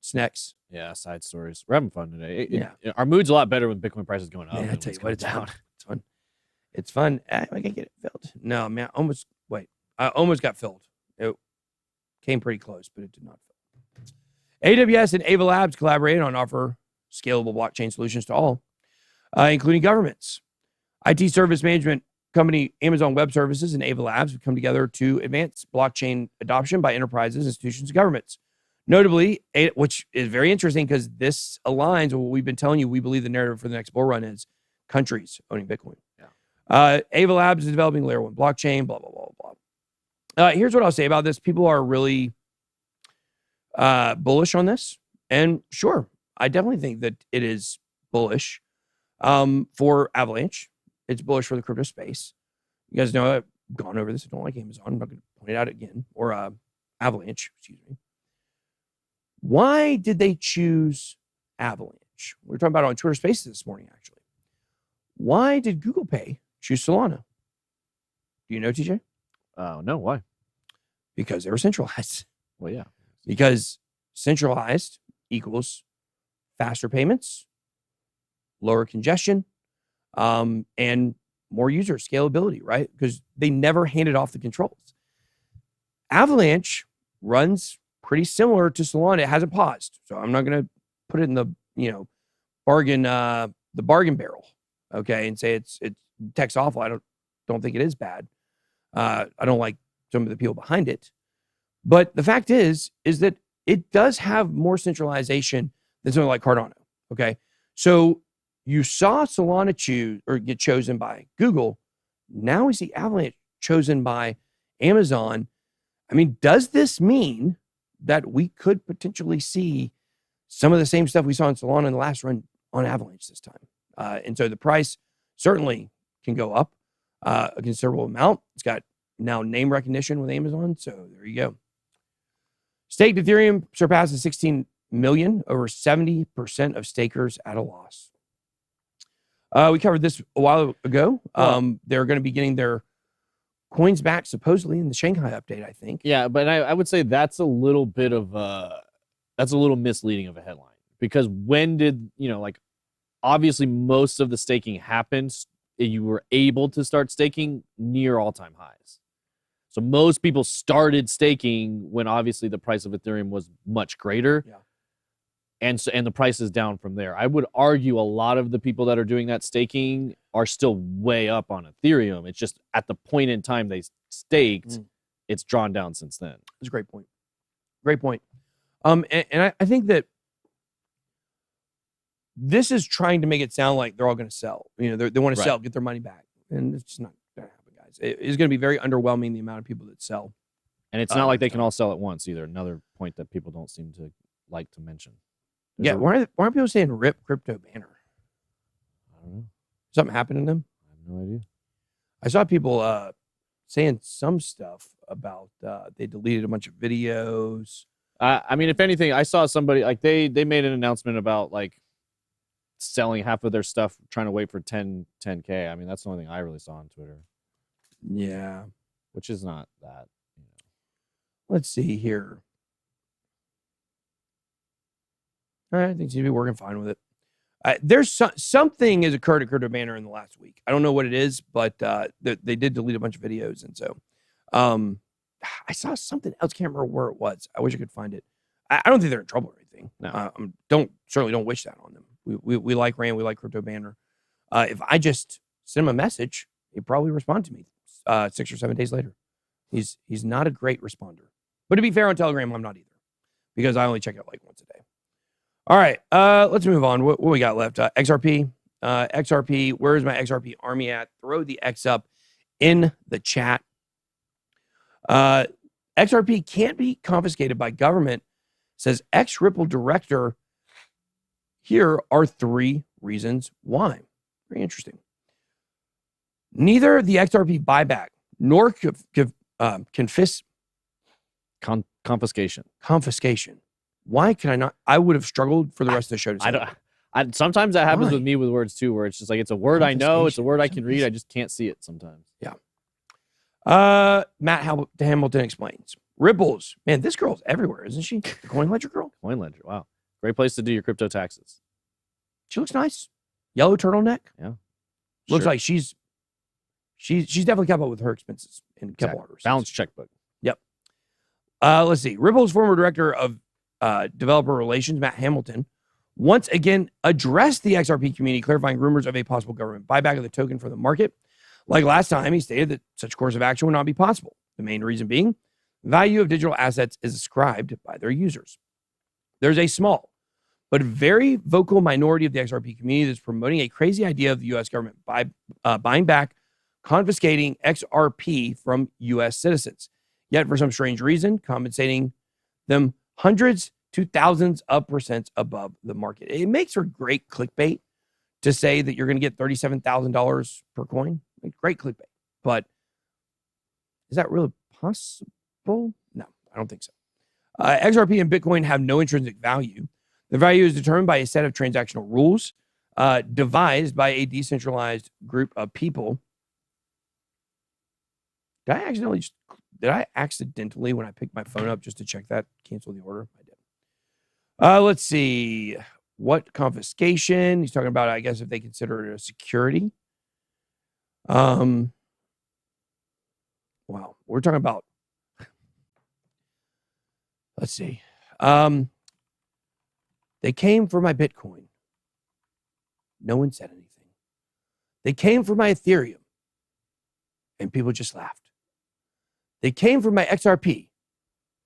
Snacks. Yeah, side stories. We're having fun today. Yeah. Our mood's a lot better when Bitcoin price is going up. Man, I than tell when you what, it's coming fun. It's fun. It's fun. I can get it filled. No, man, I almost got filled. It came pretty close, but it did not fill. AWS and Ava Labs collaborated on offer scalable blockchain solutions to all, including governments. IT service management company Amazon Web Services and Ava Labs have come together to advance blockchain adoption by enterprises, institutions, and governments. Notably, which is very interesting because this aligns with what we've been telling you. We believe the narrative for the next bull run is countries owning Bitcoin. Yeah. Ava Labs is developing layer 1 blockchain, blah, blah, blah, blah. Here's what I'll say about this. People are really bullish on this. And sure, I definitely think that it is bullish for Avalanche. It's bullish for the crypto space. You guys know I've gone over this. I don't like Amazon. I'm not going to point it out again. Or Avalanche, excuse me. Why did they choose Avalanche? We were talking about it on Twitter Spaces this morning, actually. Why did Google Pay choose Solana? Do you know, TJ? No, why? Because they were centralized. Well, yeah. Because centralized equals faster payments, lower congestion, and more user scalability, right? Because they never handed off the controls. Avalanche runs pretty similar to Solana. It hasn't paused, so I'm not going to put it in the bargain barrel, okay, and say it's tech's awful. I don't think it is bad. I don't like some of the people behind it, but the fact is that it does have more centralization than something like Cardano. Okay, so you saw Solana get chosen by Google. Now we see Avalanche chosen by Amazon. I mean, does this mean that we could potentially see some of the same stuff we saw in Solana in the last run on Avalanche this time? And so the price certainly can go up a considerable amount. It's got now name recognition with Amazon. So there you go. Staked Ethereum surpasses 16 million, over 70% of stakers at a loss. We covered this a while ago. They're going to be getting their coins back supposedly in the Shanghai update, I think. Yeah, but I would say that's a little bit of that's a little misleading of a headline, because when did, obviously most of the staking happened. You were able to start staking near all-time highs. So most people started staking when obviously the price of Ethereum was much greater. Yeah. And the price is down from there. I would argue a lot of the people that are doing that staking are still way up on Ethereum. It's just at the point in time they staked, it's drawn down since then. That's a great point. Great point. And I think that this is trying to make it sound like they're all going to sell. They want to sell, get their money back. And it's just not going to happen, guys. It is going to be very underwhelming, the amount of people that sell. And it's not like they can all sell at once either. Another point that people don't seem to like to mention. Why aren't people saying rip crypto banner? I don't know. Something happened to them? I have no idea. I saw people saying some stuff about they deleted a bunch of videos. I mean, if anything, I saw somebody they made an announcement about selling half of their stuff, trying to wait for 10K. I mean, that's the only thing I really saw on Twitter. Yeah, which is not that. Let's see here. All right, I think seems to be working fine with it. There's something has occurred at Crypto Banner in the last week. I don't know what it is, but they did delete a bunch of videos, and so I saw something else. Can't remember where it was. I wish I could find it. I don't think they're in trouble or anything. No, certainly don't wish that on them. We like Rand. We like Crypto Banner. If I just send him a message, he'd probably respond to me 6 or 7 days later. He's not a great responder. But to be fair, on Telegram, I'm not either, because I only check it once a day. All right, let's move on. What we got left? XRP. XRP, where's my XRP army at? Throw the X up in the chat. XRP can't be confiscated by government, says ex-Ripple director. Here are 3 reasons why. Very interesting. Neither the XRP buyback nor confiscation. Why can I not? I would have struggled for the rest of the show to say that. Sometimes that happens Why? with me with words too, where it's just like it's a word I know, it's a word I can read, I just can't see it sometimes. Yeah. Matt Hamilton explains. Ripples. Man, this girl's everywhere, isn't she? The Coin Ledger girl. Coin Ledger, wow. Great place to do your crypto taxes. She looks nice. Yellow turtleneck. Yeah. Looks Sure. like she's definitely kept up with her expenses and kept orders. Balanced checkbook. Yep. Let's see. Ripple's former director of developer relations, Matt Hamilton, once again addressed the XRP community, clarifying rumors of a possible government buyback of the token from the market. Like last time, he stated that such course of action would not be possible. The main reason being, value of digital assets is ascribed by their users. There's a small but very vocal minority of the XRP community that's promoting a crazy idea of the U.S. government buying back, confiscating XRP from U.S. citizens. Yet, for some strange reason, compensating them hundreds to thousands of percents above the market. It makes for great clickbait to say that you're going to get $37,000 per coin. Great clickbait. But is that really possible? No, I don't think so. XRP and Bitcoin have no intrinsic value. The value is determined by a set of transactional rules devised by a decentralized group of people. Did I accidentally, when I picked my phone up just to check that, cancel the order? I did. Let's see. What confiscation? He's talking about, I guess, if they consider it a security. Wow. We're talking about, let's see. They came for my Bitcoin. No one said anything. They came for my Ethereum. And people just laughed. They came for my XRP.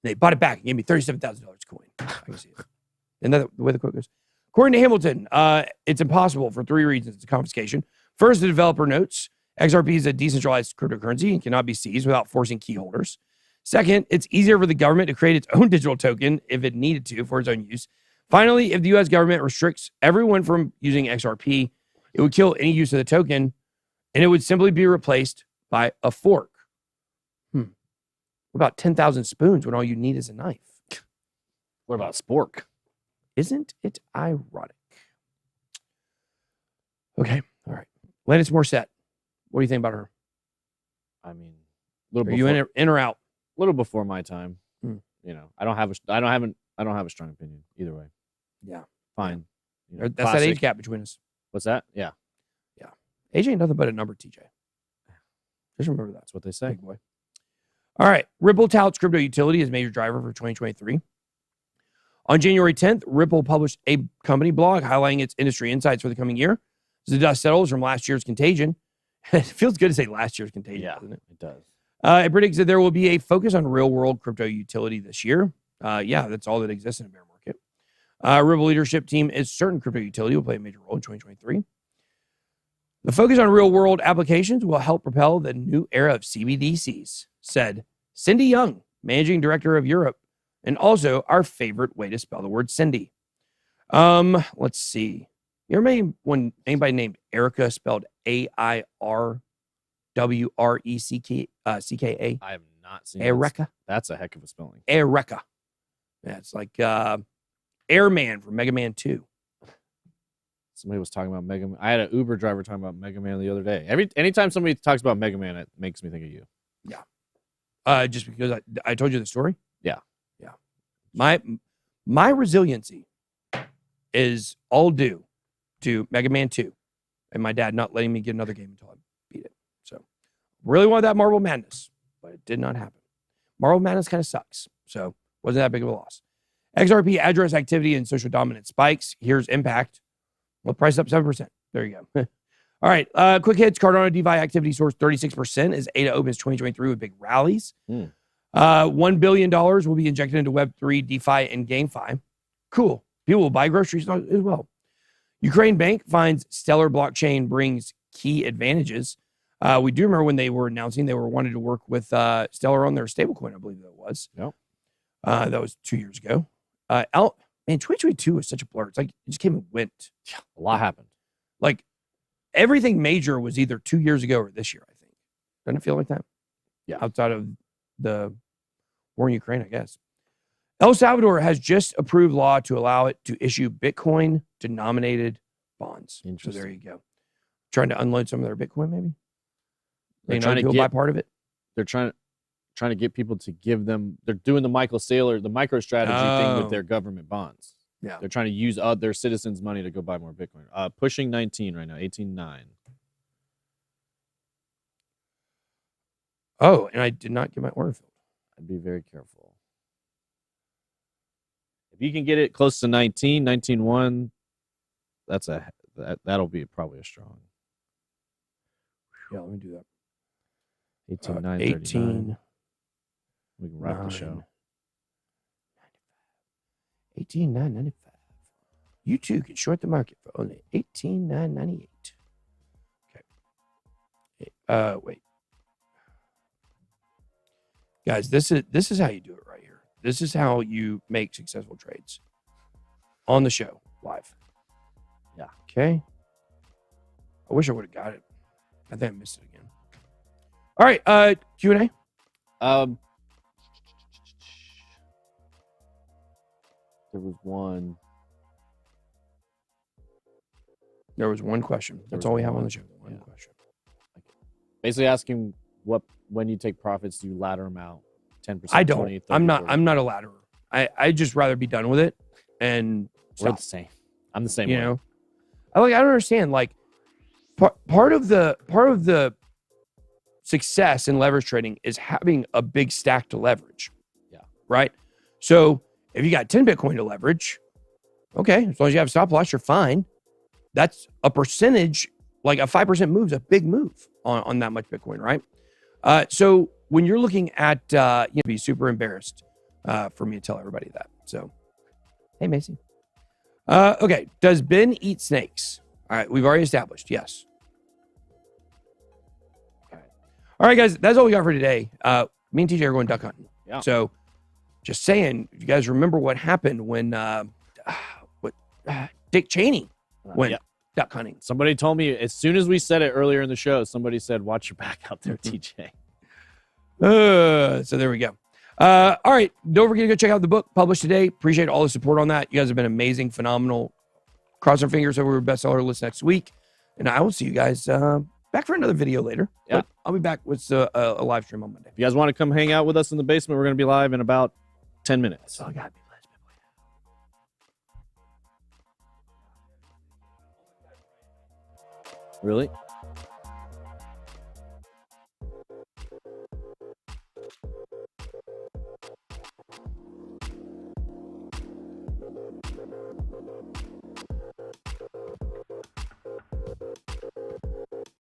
They bought it back and gave me $37,000 coin. I can see it. And that's the way the quote goes. According to Hamilton, it's impossible for 3 reasons. It's confiscation. First, the developer notes XRP is a decentralized cryptocurrency and cannot be seized without forcing key holders. Second, it's easier for the government to create its own digital token if it needed to for its own use. Finally, if the U.S. government restricts everyone from using XRP, it would kill any use of the token, and it would simply be replaced by a fork. What about 10,000 spoons when all you need is a knife? What about spork? Isn't it ironic? Okay, all right. Landis Morissette, what do you think about her? I mean, a little Are you in or out? A little before my time. Hmm. You know, I don't have a strong opinion either way. Yeah, fine. You know, that's that classic. age gap between us. What's that? Yeah, Age ain't nothing but a number, TJ. Just remember that. that's what they say. Big boy. All right. Ripple touts crypto utility as major driver for 2023. On January 10th, Ripple published a company blog highlighting its industry insights for the coming year. As the dust settles from last year's contagion, it feels good to say last year's contagion, doesn't it? It does. It predicts that there will be a focus on real-world crypto utility this year. Yeah, that's all that exists in a bear market. Ripple leadership team is certain crypto utility will play a major role in 2023. The focus on real-world applications will help propel the new era of CBDCs, said Cindy Young, managing director of Europe, and also our favorite way to spell the word Cindy. Let's see. You ever made when anybody named Erica spelled AIRWRECKA? I have not seen Erica. That's a heck of a spelling. Erica. Yeah, it's like Airman from Mega Man 2. Somebody was talking about Mega Man. I had an Uber driver talking about Mega Man the other day. Anytime somebody talks about Mega Man, it makes me think of you. Just because I told you the story? Yeah. My resiliency is all due to Mega Man 2 and my dad not letting me get another game until I beat it. So really wanted that Marble Madness, but it did not happen. Marble Madness kind of sucks. So wasn't that big of a loss. XRP address activity and social dominance spikes. Here's impact. Well, price up 7%. There you go. All right. Quick hits. Cardano DeFi activity source 36% as ADA opens 2023 with big rallies. $1 billion will be injected into Web3, DeFi, and GameFi. Cool. People will buy groceries as well. Ukraine Bank finds stellar blockchain brings key advantages. We do remember when they were announcing they were wanting to work with Stellar on their stablecoin, I believe that was. Yep. That was 2 years ago. Man, 2022 was such a blur. It's like it just came and went. A lot happened. Like everything major was either 2 years ago or this year, I think. Doesn't it feel like that? Yeah. Outside of the war in Ukraine, I guess. El Salvador has just approved law to allow it to issue Bitcoin denominated bonds. So there you go. Trying to unload some of their Bitcoin, maybe. They're trying to buy part of it. They're trying to get people to give them. They're doing the Michael Saylor, the MicroStrategy thing with their government bonds. Yeah. They're trying to use their citizens' money to go buy more Bitcoin. Pushing 19 right now, 18.9. Oh, and I did not get my order filled. I'd be very careful. If you can get it close to 19, 19.1, that'll be probably a strong. Yeah, let me do that. 18.9, 18. We can wrap the show. 18,995. You too can short the market for only 18,998. Okay. Wait. Guys, this is how you do it right here. This is how you make successful trades on the show live. Yeah. Okay. I wish I would have got it. I think I missed it again. All right. Q&A. There was one. There was one question. That's all we have on the show. One question. Basically asking when you take profits, do you ladder them out 10%? I don't. 20, 30, I'm not 40? a ladderer. I just rather be done with it and We're stop. the same. I'm the same You way. know, I don't understand. Like part of the success in leverage trading is having a big stack to leverage. Yeah. Right. So if you got 10 Bitcoin to leverage, okay, as long as you have stop loss, you're fine. That's a percentage. Like a 5% move is a big move on that much Bitcoin, right? So when you're looking at, be super embarrassed for me to tell everybody that. So, hey, Macy. Okay. Does Ben eat snakes? All right. We've already established. Yes. All right, guys. That's all we got for today. Me and TJ are going duck hunting. Yeah. So just saying, you guys remember what happened when Dick Cheney went duck hunting. Somebody told me as soon as we said it earlier in the show, somebody said, watch your back out there, TJ. So there we go. All right. Don't forget to go check out the book published today. Appreciate all the support on that. You guys have been amazing, phenomenal. Cross our fingers over our bestseller list next week. And I will see you guys back for another video later. Yeah. But I'll be back with a live stream on Monday. If you guys want to come hang out with us in the basement, we're going to be live in about 10 minutes. So I got to be Really?